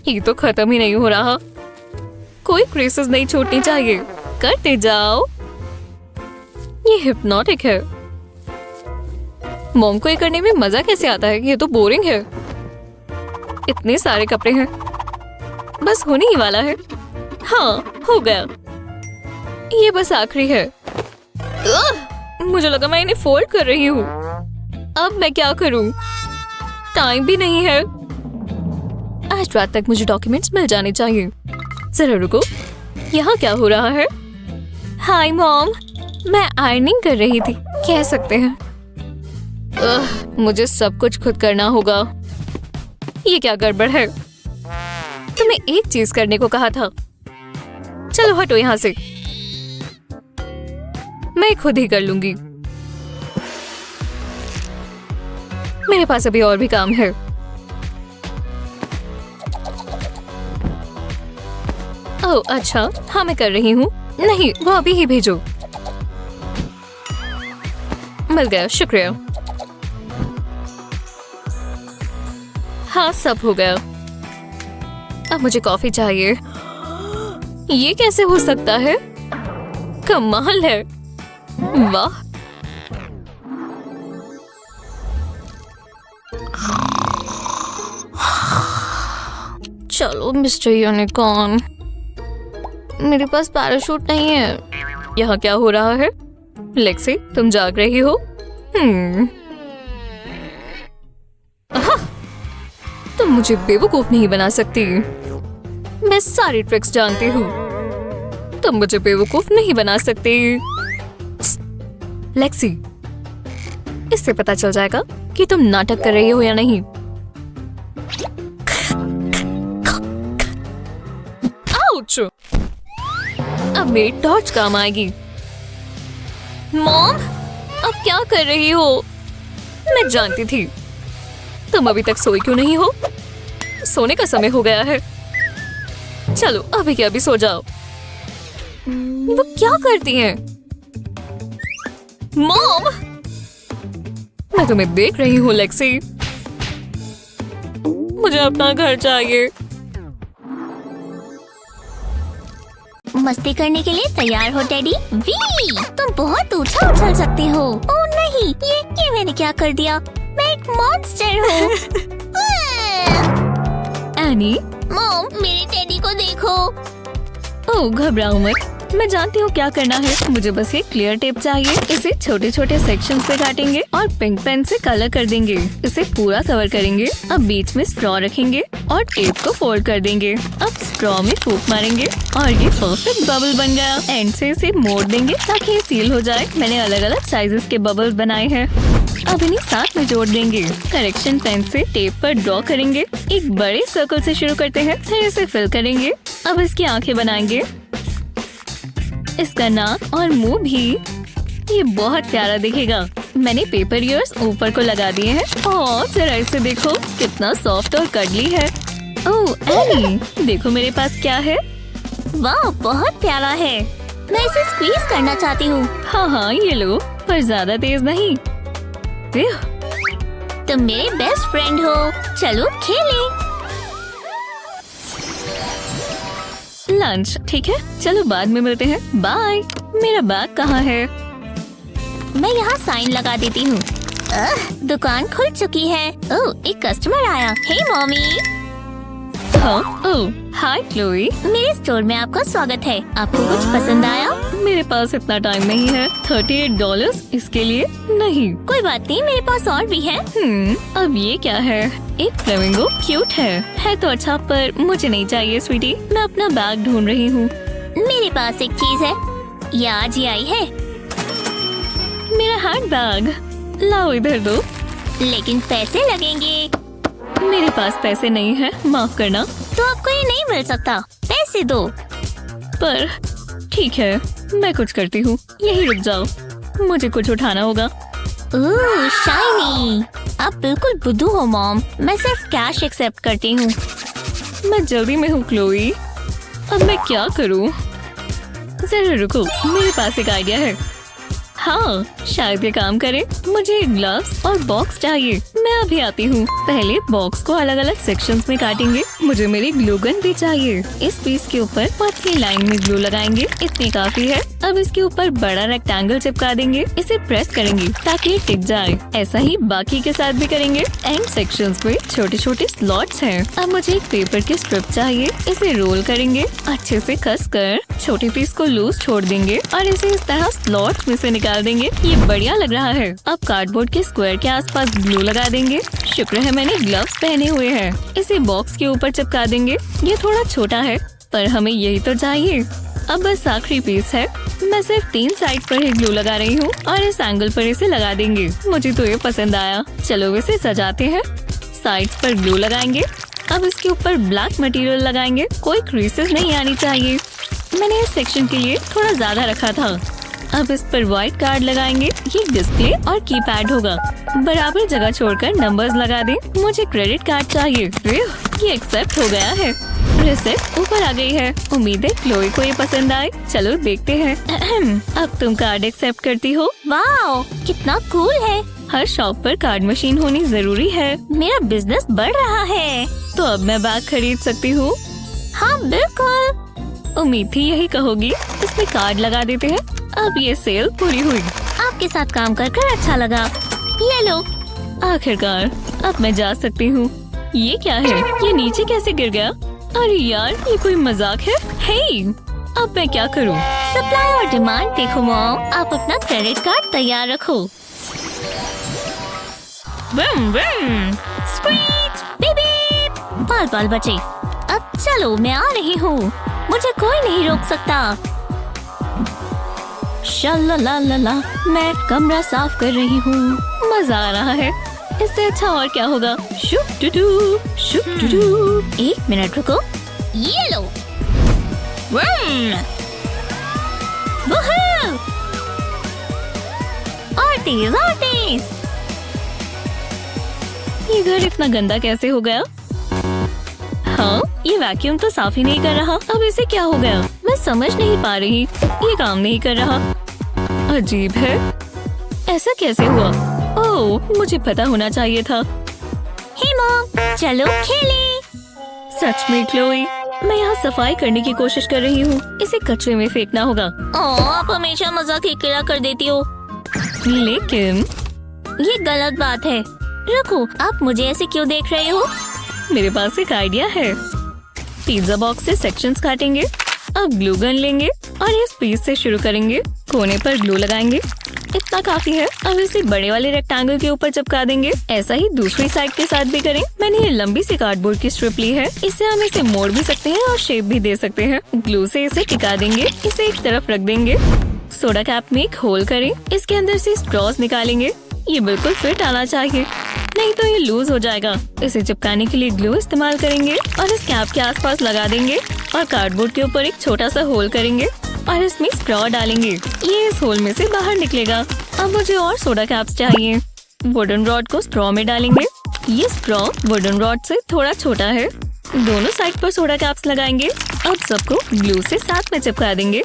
ये तो खत्म ही नहीं हो रहा। कोई क्रेसेस नहीं छूटनी चाहिए। करते जाओ। ये हिप्नोटिक है। मॉम को ये करने में मजा कैसे आता है? ये तो बोरिंग है। इतने सारे कपड़े हैं, बस होने ही वाला है। हाँ, हो गया। ये बस आखिरी है। मुझे लगा मैं इन्हें फोल्ड कर रही हूँ। अब मैं क्या करूँ? टाइम भी नहीं है। आज रात तक मुझे डॉक्यूमेंट्स मिल जाने चाहिए। जरा रुको, यहाँ क्या हो रहा है? हाय मॉम, मैं आयरनिंग कर रही थी, कह सकते हैं। मुझे सब कुछ खुद करना होगा। ये क्या गड़बड़ है? तुम्हें एक चीज करने को कहा था। चलो हटो यहाँ से, मैं खुद ही कर लूंगी। मेरे पास अभी और भी काम है। ओह अच्छा, हाँ मैं कर रही हूँ। नहीं, वो अभी ही भेजो। मिल गया, शुक्रिया। हाँ, सब हो गया। अब मुझे कॉफी चाहिए। ये कैसे हो सकता है? कमाल है। वाह। चलो मिस्टर यूनिकॉर्न, मेरे पास पैराशूट नहीं है। यहाँ क्या हो रहा है? लेक्सी, तुम जाग रही हो? तुम मुझे बेवकूफ नहीं बना सकती। मैं सारी ट्रिक्स जानती हूँ। तुम मुझे बेवकूफ नहीं बना सकती। लेक्सी, इससे पता चल जाएगा कि तुम नाटक कर रही हो या नहीं। आउच! अब मेरी टॉर्च काम आएगी। मॉम, अब क्या कर रही हो? मैं जानती थी। तुम अभी तक सोई क्यों नहीं हो? सोने का समय हो गया है। चलो अभी क्या, अभी सो जाओ। वो क्या करती हैं? मॉम, मैं तुम्हें देख रही हूँ लेक्सी। मुझे अपना घर चाहिए। मस्ती करने के लिए तैयार हो टेडी? वी, तुम बहुत ऊंचा उछल सकती हो। ओह नहीं, ये मैंने क्या कर दिया? मैं एक मॉन्स्टर हूँ। एनी, मॉम, मेरे टेडी को देखो। ओह घबराओ मत, मैं जानती हूँ क्या करना है। मुझे बस एक क्लियर टेप चाहिए। इसे छोटे छोटे सेक्शंस पे काटेंगे और पिंक पेन से कलर कर देंगे। इसे पूरा कवर करेंगे। अब बीच में स्ट्रॉ रखेंगे और टेप को फोल्ड कर देंगे। अब स्ट्रॉ में फूंक मारेंगे और ये परफेक्ट बबल बन गया। एंड से इसे मोड़ देंगे ताकि ये सील हो जाए। मैंने अलग अलग साइजेस के बबल्स बनाए हैं। अब इन्हें साथ में जोड़ देंगे। करेक्शन पेन से टेप पर ड्रॉ करेंगे। एक बड़े सर्कल से शुरू करते हैं, फिर इसे फिल करेंगे। अब इसकी आंखें बनाएंगे, इसका नाक और मुंह भी। ये बहुत प्यारा दिखेगा। मैंने पेपर ईयर्स ऊपर को लगा दिए हैं। और जरा इसे देखो, कितना सॉफ्ट और कडली है। ओह एनी, देखो मेरे पास क्या है। वाह, बहुत प्यारा है। मैं इसे स्क्वीज करना चाहती हूँ। हाँ हाँ, ये लो, पर ज्यादा तेज नहीं। तुम मेरे बेस्ट फ्रेंड हो। चलो खेलें। लंच, ठीक है, चलो बाद में मिलते हैं। बाय। मेरा बैग कहाँ है? मैं यहाँ साइन लगा देती हूँ। दुकान खुल चुकी है। ओह, एक कस्टमर आया। हे मॉमी। हाँ, ओह हाय क्लोई। मेरे स्टोर में आपका स्वागत है। आपको कुछ पसंद आया? मेरे पास इतना टाइम नहीं है। $38 इसके लिए नहीं। कोई बात नहीं, मेरे पास और भी है। अब ये क्या है? एक फ्लेमिंगो, क्यूट है तो अच्छा, पर मुझे नहीं चाहिए स्वीटी। मैं अपना बैग ढूंढ रही हूँ। मेरे पास एक चीज है, ये आज ही आई है। मेरा हैंड बैग, लाओ इधर दो। लेकिन पैसे लगेंगे। मेरे पास पैसे नहीं है, माफ करना। तो आपको ये नहीं मिल सकता, पैसे दो। पर ठीक है, मैं कुछ करती हूँ, यही रुक जाओ, मुझे कुछ उठाना होगा। ओह शाइनी, आप बिल्कुल बुद्धू हो मॉम। मैं सिर्फ कैश एक्सेप्ट करती हूँ। मैं जल्दी में हूँ क्लोई, अब मैं क्या करूँ? जरा रुको, मेरे पास एक आइडिया है। हाँ, शायद ये काम करे। मुझे ग्लव्स और बॉक्स चाहिए। मैं अभी आती हूँ। पहले बॉक्स को अलग अलग सेक्शंस में काटेंगे। मुझे मेरी ग्लू गन भी चाहिए। इस पीस के ऊपर पतली लाइन में ग्लू लगाएंगे। इतनी काफी है। अब इसके ऊपर बड़ा रेक्टेंगल चिपका देंगे। इसे प्रेस करेंगे ताकि ये टिक जाए। ऐसा ही बाकी के साथ भी करेंगे। एंड सेक्शंस में छोटे छोटे स्लॉट्स हैं। अब मुझे एक पेपर की स्ट्रिप चाहिए। इसे रोल करेंगे। अच्छे से कस कर छोटे पीस को लूज छोड़ देंगे और इसे इस तरह स्लॉट्स में से निकाल देंगे। ये बढ़िया लग रहा है। अब कार्डबोर्ड के स्क्वायर के आसपास ग्लू लगा देंगे। शुक्र है मैंने ग्लव्स पहने हुए हैं। इसे बॉक्स के ऊपर चिपका देंगे। ये थोड़ा छोटा है पर हमें यही तो चाहिए। अब बस आखिरी पीस है। मैं सिर्फ 3 साइड पर ही ग्लू लगा रही हूँ और इस एंगल पर इसे लगा देंगे। मुझे तो ये पसंद आया। चलो इसे सजाते हैं। साइड्स पर ग्लू लगाएंगे। अब इसके ऊपर ब्लैक मटेरियल लगाएंगे। कोई क्रीसेस नहीं आनी चाहिए। मैंने इस सेक्शन के लिए थोड़ा ज्यादा रखा था। अब इस पर व्हाइट कार्ड लगाएंगे। ये डिस्प्ले और कीपैड होगा। बराबर जगह छोड़कर नंबर्स लगा दें। मुझे क्रेडिट कार्ड चाहिए। ये एक्सेप्ट हो गया है। रिसिप्ट ऊपर आ गई है। उम्मीद है क्लोई को ये पसंद आए। चलो देखते हैं। अब तुम कार्ड एक्सेप्ट करती हो। वाओ, कितना कूल है। हर शॉप पर कार्ड मशीन होनी जरूरी है। मेरा बिजनेस बढ़ रहा है। तो अब मैं बैग खरीद सकती हूँ। हाँ बिल्कुल। उम्मीद थी यही कहोगी। इसमें कार्ड लगा देते हैं। अब ये सेल पूरी हुई। आपके साथ काम कर अच्छा लगा। ले लो। आखिरकार अब मैं जा सकती हूँ। ये क्या है? ये नीचे कैसे गिर गया? अरे यार, ये कोई मजाक है? हे, अब मैं क्या करूँ? सप्लाई और डिमांड देखो मॉम। आप अपना क्रेडिट कार्ड तैयार रखो। Bam bam. Screech, beep beep. बाल बाल बचे। अब चलो मैं आ रही हूँ। मुझे कोई नहीं रोक सकता। शल्लालाला, मैं कमरा साफ कर रही हूँ। मजा आ रहा है। इससे अच्छा और क्या होगा? Shop Totu, shop Totu. 1 minute रुको। ये लो। वूहू! और तेज। ये घर इतना गंदा कैसे हो गया? हाँ, ये वैक्यूम तो साफ ही नहीं कर रहा। अब इसे क्या हो गया? मैं समझ नहीं पा रही। ये काम नहीं कर रहा। अजीब है। ऐसा कैसे हुआ? ओह, मुझे पता होना चाहिए था। हे मॉम, चलो खेलें। सच में क्लोई, मैं यहाँ सफाई करने की कोशिश कर रही हूँ। इसे कचरे में फेंकना होगा। आप हमेशा मजाक ही किया कर देती हो। लेकिन ये गलत बात है। रुको, आप मुझे ऐसे क्यों देख रहे हो? मेरे पास एक आइडिया है। पिज्जा बॉक्स से सेक्शंस काटेंगे। अब ग्लू गन लेंगे और इस पीस से शुरू करेंगे। कोने पर ग्लू लगाएंगे। इतना काफी है। अब इसे बड़े वाले रेक्टेंगल के ऊपर चिपका देंगे। ऐसा ही दूसरी साइड के साथ भी करें। मैंने ये लंबी सी कार्डबोर्ड की स्ट्रिप ली है। इससे हम इसे मोड़ भी सकते हैं और शेप भी दे सकते हैं। ग्लू से इसे टिका देंगे। इसे एक तरफ रख देंगे। सोडा कैप में एक होल करें। इसके अंदर से स्ट्रॉस निकालेंगे। ये बिल्कुल फिट आना चाहिए, नहीं तो ये लूज हो जाएगा। इसे चिपकाने के लिए ग्लू इस्तेमाल करेंगे और इस कैप के आसपास लगा देंगे और कार्डबोर्ड के ऊपर एक छोटा सा होल करेंगे और इसमें स्ट्रॉ डालेंगे। ये इस होल में से बाहर निकलेगा। अब मुझे और सोडा कैप्स चाहिए। वुडन रॉड को स्ट्रॉ में डालेंगे। ये स्ट्रॉ वुडन रॉड से थोड़ा छोटा है। दोनों साइड पर सोडा कैप्स लगाएंगे। अब सबको ग्लू से साथ में चिपका देंगे।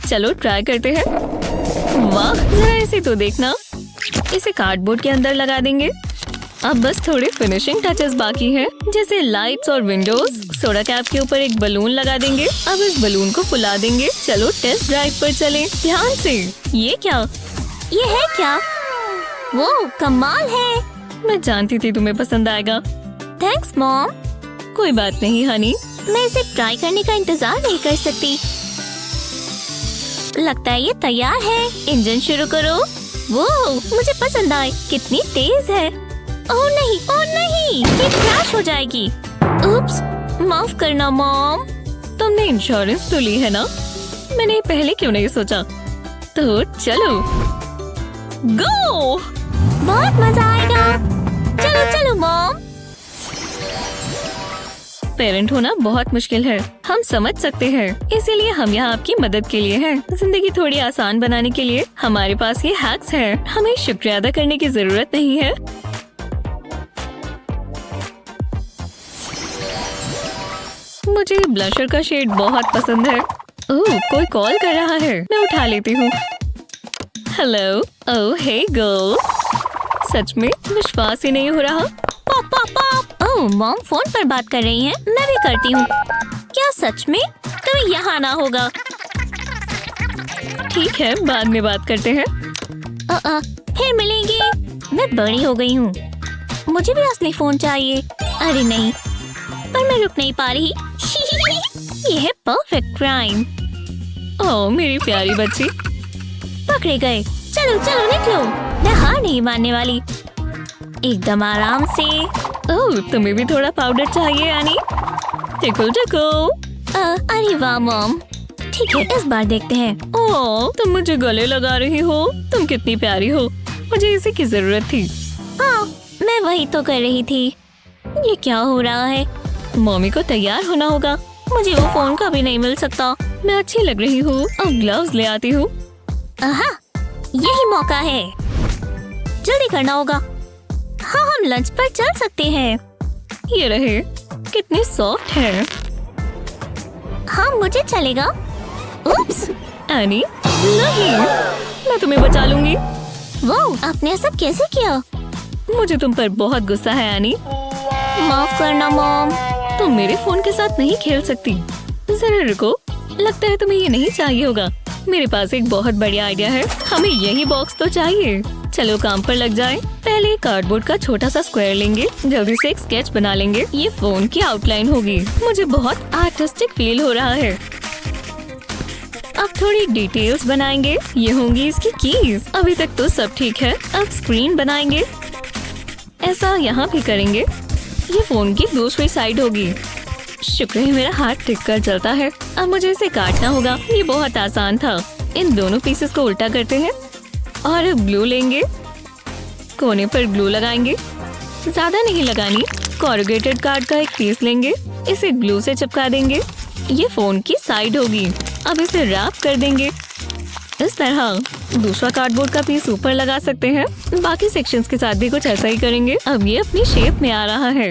चलो ट्राई करते हैं। वाह, जरा इसे तो देखना। इसे कार्डबोर्ड के अंदर लगा देंगे। अब बस थोड़े फिनिशिंग टचेस बाकी हैं, जैसे लाइट्स और विंडोज। सोडा कैप के ऊपर एक बलून लगा देंगे। अब इस बलून को फुला देंगे। चलो टेस्ट ड्राइव पर चलें। ध्यान से। ये क्या? ये है क्या? वो कमाल है। मैं जानती थी तुम्हें पसंद आएगा। Thanks mom. कोई बात नहीं हनी। मैं इसे ट्राई करने का इंतजार नहीं कर सकती। लगता है ये तैयार है। इंजन शुरू करो। वो मुझे पसंद आए। कितनी तेज है। ओह नहीं, ये क्रैश हो जाएगी। उप्स, माफ करना मॉम। तुमने इंश्योरेंस तो ली है ना? मैंने पहले क्यों नहीं सोचा? तो चलो गो। बहुत मजा आएगा। चलो मॉम। पेरेंट होना बहुत मुश्किल है, हम समझ सकते हैं। इसीलिए हम यहाँ आपकी मदद के लिए हैं। जिंदगी थोड़ी आसान बनाने के लिए हमारे पास ये हैक्स हैं। हमें शुक्रिया अदा करने की जरूरत नहीं है। मुझे ब्लशर का शेड बहुत पसंद है। ओह, कोई कॉल कर रहा है। मैं उठा लेती हूँ। हेलो, ओह हे गर्ल, सच में विश्वास ही नहीं हो रहा। Pop pop pop. Oh mom phone पर बात कर रही हैं। मैं भी करती हूँ। क्या सच में? तो यहाँ आना होगा। ठीक है, बाद में बात करते हैं। फिर मिलेंगे। मैं बड़ी हो गई हूँ, मुझे भी असली फोन चाहिए। अरे नहीं, पर मैं रुक नहीं पा रही। ये है परफेक्ट क्राइम। ओह मेरी प्यारी बच्ची। पकड़े गए। चलो चलो निकलो, मैं हार नहीं मानने वाली। एकदम आराम से। ओह तुम्हें भी थोड़ा पाउडर चाहिए यानी? Tackle tackle. अरे वाह मॉम। ठीक है, इस बार देखते हैं। ओह तुम मुझे गले लगा रही हो। तुम कितनी प्यारी हो, मुझे इसी की जरूरत थी। हाँ, मैं वही तो कर रही थी। ये क्या हो रहा है? मम्मी को तैयार होना होगा। मुझे वो फोन कभी नहीं मिल सकता। मैं अच्छी लग रही हूँ, अब ग्लव्स ले आती हूँ। आहा, यही मौका है, जल्दी करना होगा। हाँ, हम लंच पर चल सकते हैं। ये रहे, कितनी सॉफ्ट है। हाँ मुझे चलेगा। उप्स, एनी नहीं, मैं तुम्हें बचा लूंगी। वो आपने ऐसा कैसे किया? मुझे तुम पर बहुत गुस्सा है एनी। माफ करना मॉम। तुम मेरे फोन के साथ नहीं खेल सकती। जरा रुको, लगता है तुम्हें ये नहीं चाहिए होगा। मेरे पास एक बहुत बढ़िया आइडिया है। हमें यही बॉक्स तो चाहिए। चलो काम पर लग जाएं। पहले कार्डबोर्ड का छोटा सा स्क्वायर लेंगे, जल्दी से एक स्केच बना लेंगे। ये फोन की आउटलाइन होगी। मुझे बहुत आर्टिस्टिक फील हो रहा है। अब थोड़ी डिटेल्स बनाएंगे। ये होंगी इसकी कीज। अभी तक तो सब ठीक है। अब स्क्रीन बनाएंगे। ऐसा यहाँ भी करेंगे। ये फोन की दूसरी साइड होगी। शुक्र है मेरा हाथ टिक कर चलता है। अब मुझे इसे काटना होगा। ये बहुत आसान था। इन दोनों पीसेस को उल्टा करते हैं और ग्लू लेंगे। कोने पर ग्लू लगाएंगे। ज्यादा नहीं लगानी। कॉरुगेटेड कार्ड का एक पीस लेंगे, इसे ग्लू से चिपका देंगे। ये फोन की साइड होगी। अब इसे रैप कर देंगे इस तरह। दूसरा कार्डबोर्ड का पीस ऊपर लगा सकते हैं। बाकी सेक्शंस के साथ भी कुछ ऐसा ही करेंगे। अब ये अपनी शेप में आ रहा है।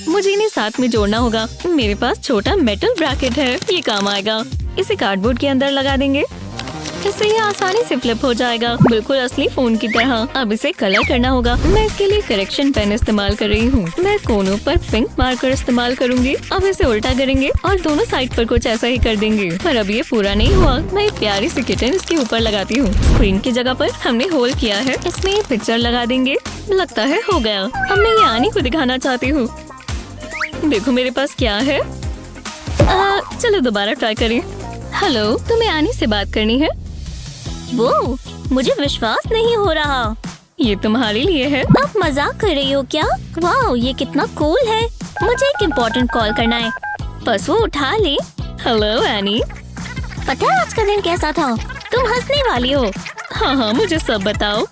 मुझे इन्हें साथ में जोड़ना होगा। मेरे पास छोटा मेटल ब्रैकेट है, ये काम आएगा। इसे कार्डबोर्ड के अंदर लगा देंगे। इससे ये आसानी से फ्लिप हो जाएगा, बिल्कुल असली फोन की तरह। अब इसे कलर करना होगा। मैं इसके लिए करेक्शन पेन इस्तेमाल कर रही हूँ। मैं कोनों पर पिंक मार्कर इस्तेमाल करूंगी। अब इसे उल्टा करेंगे और दोनों साइड पर कुछ ऐसा ही कर देंगे। पर अब ये पूरा नहीं हुआ। मैं एक प्यारी सी किटन इसके ऊपर लगाती हूँ। स्क्रीन की जगह पर हमने होल किया है, इसमें ये पिक्चर लगा देंगे। लगता है हो गया। अब मैं ये आनी को दिखाना चाहती हूँ। देखो मेरे पास क्या है। चलो दोबारा ट्राई करें। हेलो, तुम्हें आनी से बात करनी है? वो मुझे विश्वास नहीं हो रहा। ये तुम्हारे लिए है। आप मजाक कर रही हो क्या? वाह, ये कितना कूल है। मुझे एक इम्पोर्टेंट कॉल करना है, बस वो उठा ले। Hello any. पता है आज का दिन कैसा था? तुम हंसने वाली हो। हाँ, मुझे सब बताओ।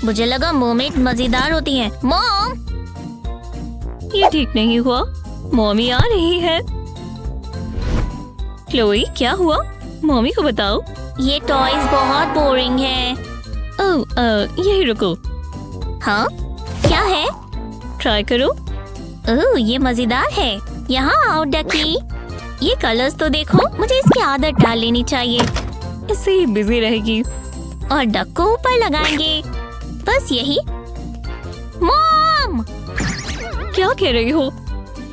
मुझे लगा मोमेट मजेदार होती हैं। मॉम, ये ठीक नहीं हुआ। मम्मी आ रही है। क्लोई, क्या हुआ? मम्मी को बताओ। ये टॉयज बहुत बोरिंग है। ओह, यही रुको। हाँ, क्या है? ट्राई करो। ओह, ये मजेदार है। यहाँ आओ डकी। ये कलर्स तो देखो। मुझे इसकी आदत डाल लेनी चाहिए। इससे ही बिजी रहेगी। और डक को ऊपर लगाएंगे। बस यही। मॉम, क्या कह रही हो?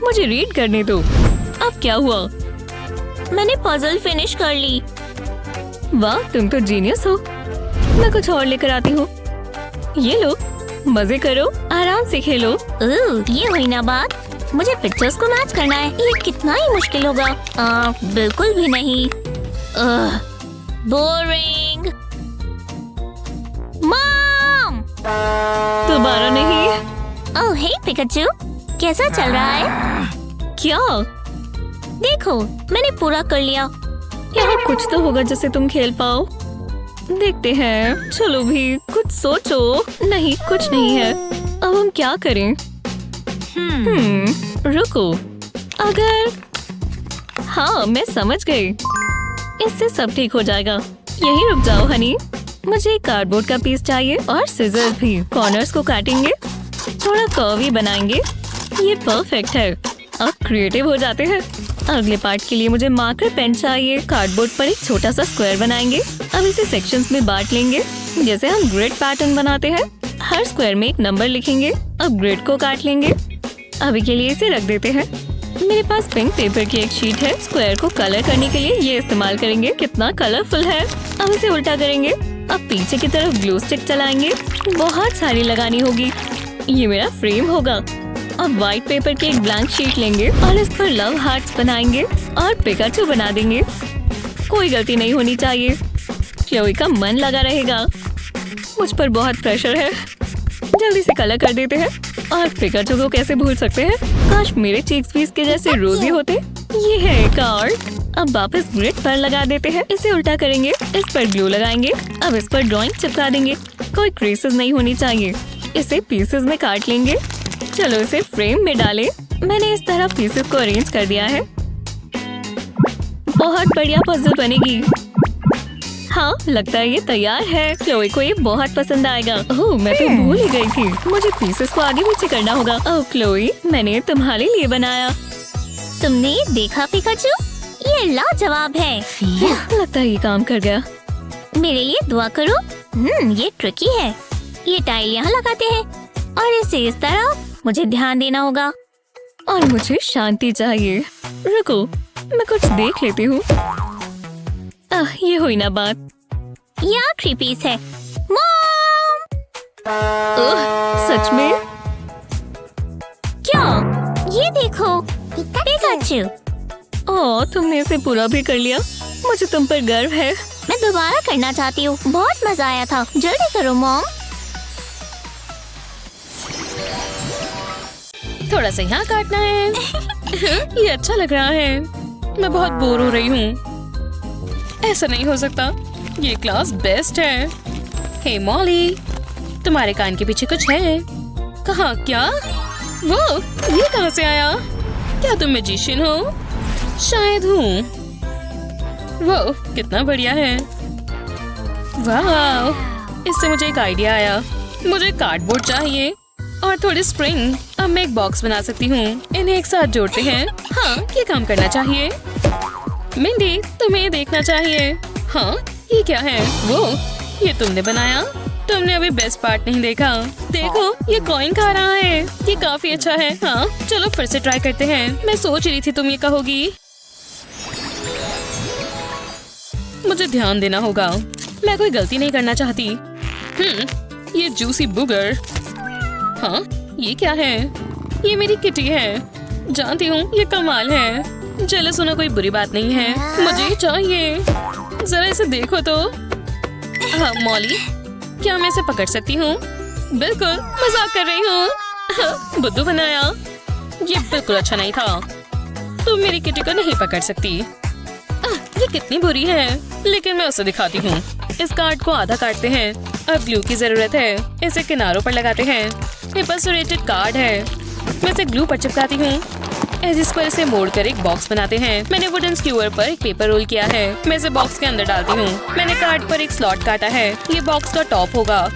मुझे रीड करने दो। अब क्या हुआ? मैंने पजल फिनिश कर ली। वाह, तुम तो जीनियस हो। मैं कुछ और लेकर आती हूँ। ये लो, मजे करो, आराम से खेलो। ये हुई ना बात। मुझे पिक्चर्स को मैच करना है। ये कितना ही मुश्किल होगा। बिल्कुल भी नहीं। बोरिंग। मॉम, दोबारा नहीं। ओह हे पिकाचू, कैसा चल रहा है? क्या? देखो, मैंने पूरा कर लिया। यहाँ कुछ तो होगा जिससे तुम खेल पाओ। देखते हैं। चलो भी, कुछ सोचो। नहीं, कुछ नहीं है। अब हम क्या करें? रुको। अगर हाँ, मैं समझ गई। इससे सब ठीक हो जाएगा। यहीं रुक जाओ हनी। मुझे कार्डबोर्ड का पीस चाहिए और सिजर्स भी। कॉर्नर्स को काटेंगे, थोड़ा कर्वी बनाएंगे। ये परफेक्ट है। अब क्रिएटिव हो जाते हैं। अगले पार्ट के लिए मुझे मार्कर पेन चाहिए। कार्डबोर्ड पर एक छोटा सा स्क्वायर बनाएंगे। अब इसे सेक्शंस में बांट लेंगे, जैसे हम ग्रिड पैटर्न बनाते हैं। हर स्क्वायर में एक नंबर लिखेंगे। अब ग्रिड को काट लेंगे। अभी के लिए इसे रख देते हैं। मेरे पास पिंक पेपर की एक शीट है। स्क्वायर को कलर करने के लिए ये इस्तेमाल करेंगे। कितना कलरफुल है। अब इसे उल्टा करेंगे। अब पीछे की तरफ ग्लू स्टिक चलाएंगे। बहुत सारी लगानी होगी। ये मेरा फ्रेम होगा। अब व्हाइट पेपर की एक ब्लैंक शीट लेंगे और इस पर लव हार्ट्स बनाएंगे और पिकाचू बना देंगे। कोई गलती नहीं होनी चाहिए। क्लोई का मन लगा रहेगा। मुझ पर बहुत प्रेशर है। जल्दी से कलर कर देते हैं। और पिकाचू को कैसे भूल सकते हैं। काश मेरे चीक्स भी इसके जैसे रोजी होते। ये है कार्ड। अब वापस ग्रिड पर लगा देते हैं। इसे उल्टा करेंगे। इस पर ग्लू लगाएंगे। अब इस पर ड्राइंग चिपका देंगे। कोई क्रेसेस नहीं होनी चाहिए। इसे पीसेस में काट लेंगे। चलो इसे फ्रेम में डालें। मैंने इस तरह पीसेस को अरेंज कर दिया है। बहुत बढ़िया पजल बनेगी। हाँ, लगता है ये तैयार है। क्लोई को ये बहुत पसंद आएगा। ओह, मैं तो भूल ही गई थी। मुझे पीसेस को आगे पीछे करना होगा। ओह क्लोई, मैंने तुम्हारे लिए बनाया। तुमने ये देखा पिकाचू? ये लाजवाब है। लगता है ये काम कर गया। मेरे लिए दुआ करो। ये ट्रिकी है। ये टाइल यहाँ लगाते हैं और इसे इस तरह। मुझे ध्यान देना होगा। और मुझे शांति चाहिए। रुको, मैं कुछ देख लेती हूँ। ये हुई ना बात। ये आखिरी पीस है। मॉम! सच में? क्या? ये देखो पिकाचू। ओह, तुमने इसे पूरा भी कर लिया। मुझे तुम पर गर्व है। मैं दोबारा करना चाहती हूँ। बहुत मजा आया था। जल्दी करो मॉम। थोड़ा सा यहाँ काटना है। ये अच्छा लग रहा है। मैं बहुत बोर हो रही हूँ। ऐसा नहीं हो सकता। ये क्लास बेस्ट है। हे मॉली, तुम्हारे कान के पीछे कुछ है। कहाँ? क्या? वो ये कहाँ से आया? क्या तुम मैजिशियन हो? शायद हूँ। वो कितना बढ़िया है। वाह, इससे मुझे एक आइडिया आया। मुझे कार्डबोर्ड चाहिए और थोड़ी स्प्रिंग। अब मैं एक बॉक्स बना सकती हूँ। इन्हें एक साथ जोड़ते हैं। हाँ, ये काम करना चाहिए। मिंडी, तुम्हें ये देखना चाहिए। हाँ, ये क्या है? वो ये तुमने बनाया? तुमने अभी बेस्ट पार्ट नहीं देखा। देखो, ये कॉइन खा रहा है। ये काफी अच्छा है। हाँ, चलो फिर से ट्राई करते हैं। मैं सोच रही थी तुम ये कहोगी। मुझे ध्यान देना होगा। मैं कोई गलती नहीं करना चाहती। ये जूसी बुगर। हाँ, ये क्या है? ये मेरी किटी है। जानती हूँ, ये कमाल है। जेलस होना कोई बुरी बात नहीं है। मुझे चाहिए। जरा इसे देखो तो। हाँ मॉली, क्या मैं इसे पकड़ सकती हूँ? बिल्कुल, मजाक कर रही हूँ। बुद्धू बनाया। ये बिल्कुल अच्छा नहीं था। तुम मेरी किटी को नहीं पकड़ सकती। ये कितनी बुरी है। लेकिन मैं उसे दिखाती हूँ। इस कार्ड को आधा काटते हैं। अब ग्लू की जरूरत है। इसे किनारों पर लगाते हैं। ये परफोरेटेड कार्ड है। मैं इसे ग्लू पर चिपकाती हूँ। इस पर इसे मोड़कर एक बॉक्स बनाते हैं। मैंने वुडन स्क्यूअर पर एक पेपर रोल किया है। मैं इसे बॉक्स के अंदर डालती हूँ। मैंने कार्ड पर एक स्लॉट काटा है। ये बॉक्स का टॉप होगा।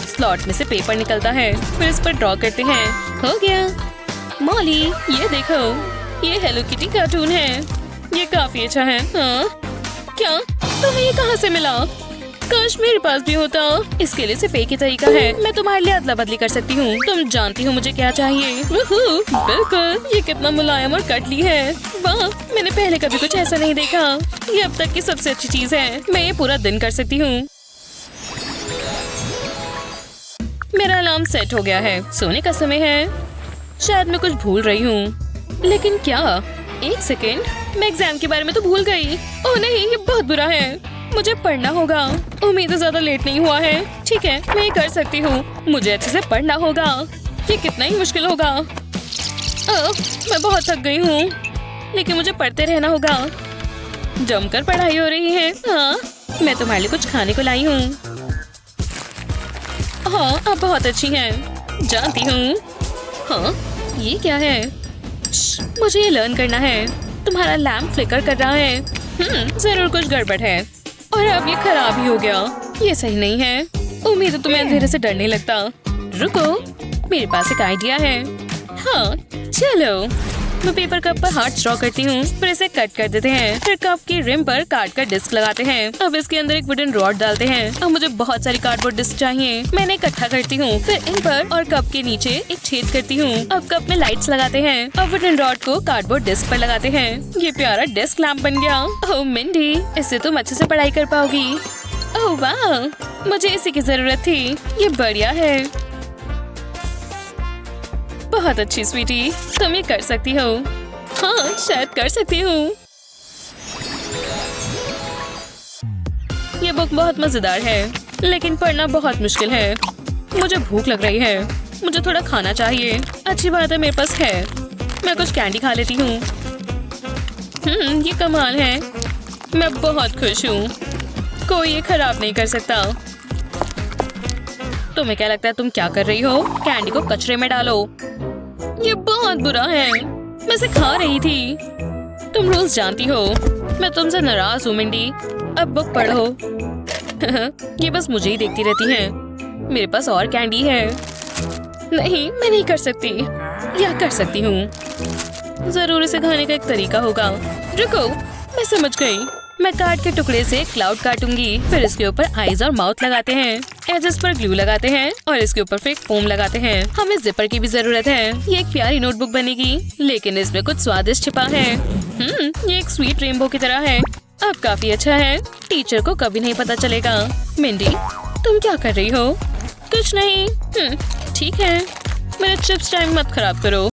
स्लॉट में से पेपर निकलता है। फिर इस पर ड्रॉ करते हैं। हो गया। मॉली, ये देखो, ये हेलो किटी कार्टून है। ये काफी अच्छा है। हाँ? क्या? तुम्हें ये कहाँ से मिला? काश मेरे पास भी होता। इसके लिए सिर्फ एक ही तरीका है। मैं तुम्हारे लिए अदला बदली कर सकती हूँ। तुम जानती हो मुझे क्या चाहिए। बिल्कुल, ये कितना मुलायम और कटली है। वाह, मैंने पहले कभी कुछ ऐसा नहीं देखा। ये अब तक की सबसे अच्छी चीज है। मैं ये पूरा दिन कर सकती हूँ। मेरा अलार्म सेट हो गया है। सोने का समय है। शायद मैं कुछ भूल रही हूँ। लेकिन क्या? एक सेकेंड, मैं एग्जाम के बारे में तो भूल गई। ओह नहीं, ये बहुत बुरा है। मुझे पढ़ना होगा। उम्मीद है ज्यादा लेट नहीं हुआ है। ठीक है, मैं ये कर सकती हूँ। मुझे अच्छे से पढ़ना होगा। ये कितना ही मुश्किल होगा। मैं बहुत थक गई हूँ, लेकिन मुझे पढ़ते रहना होगा। जमकर पढ़ाई हो रही है। हाँ, मैं तुम्हारे लिए कुछ खाने को लाई हूँ। हाँ, आप बहुत अच्छी हैं। जानती हूँ। हाँ, ये क्या है? मुझे ये लर्न करना है। तुम्हारा लैम्प फ्लिकर कर रहा है। जरूर कुछ गड़बड़ है। और अब ये खराब ही हो गया। ये सही नहीं है। उम्मीद है तुम्हें अंधेरे से डर नहीं लगता। रुको, मेरे पास एक आइडिया है। हाँ, चलो। मैं पेपर कप पर हार्ट ड्रॉ करती हूँ, फिर इसे कट कर देते हैं, फिर कप की रिम पर काट कर डिस्क लगाते हैं। अब इसके अंदर एक वुडन रॉड डालते हैं। अब मुझे बहुत सारी कार्डबोर्ड डिस्क चाहिए। मैंने इकट्ठा करती हूँ, फिर इन पर और कप के नीचे एक छेद करती हूँ। अब कप में लाइट्स लगाते हैं। अब वुडन रॉड को कार्डबोर्ड डिस्क पर लगाते हैं। ये प्यारा डेस्क लैम्प बन गया। ओह मिंडी, इससे तुम अच्छे से पढ़ाई कर पाओगी। ओह वाह, मुझे इसी की जरूरत थी। ये बढ़िया है। बहुत अच्छी स्वीटी, तुम ये कर सकती हो। हाँ, शायद कर सकती हूँ। ये बुक बहुत मजेदार है, लेकिन पढ़ना बहुत मुश्किल है। मुझे भूख लग रही है, मुझे थोड़ा खाना चाहिए। अच्छी बात है, मेरे पास है। मैं कुछ कैंडी खा लेती हूँ। ये कमाल है। मैं बहुत खुश हूँ। कोई ये खराब नहीं कर सकता। तुम्हें क्या लगता है तुम क्या कर रही हो? कैंडी को कचरे में डालो। ये बहुत बुरा है। मैं इसे खा रही थी। तुम रूल्स जानती हो। मैं तुमसे नाराज हूँ मिंडी। अब बुक पढ़ो। ये बस मुझे ही देखती रहती हैं। मेरे पास और कैंडी है। नहीं, मैं नहीं कर सकती। या कर सकती हूँ। जरूर इसे खाने का एक तरीका होगा। रुको, मैं समझ गई। मैं कार्ड के टुकड़े से क्लाउड काटूंगी, फिर इसके ऊपर आईज और माउथ लगाते हैं, एजेस पर ग्लू लगाते हैं और इसके ऊपर फिर फोम लगाते हैं। हमें जिपर की भी जरूरत है। ये एक प्यारी नोटबुक बनेगी, लेकिन इसमें कुछ स्वादिष्ट छिपा है। ये एक स्वीट रेनबो की तरह है। अब काफी अच्छा है। टीचर को कभी नहीं पता चलेगा। मिंडी, तुम क्या कर रही हो? कुछ नहीं। ठीक है, मेरा चिप्स टाइम मत खराब करो।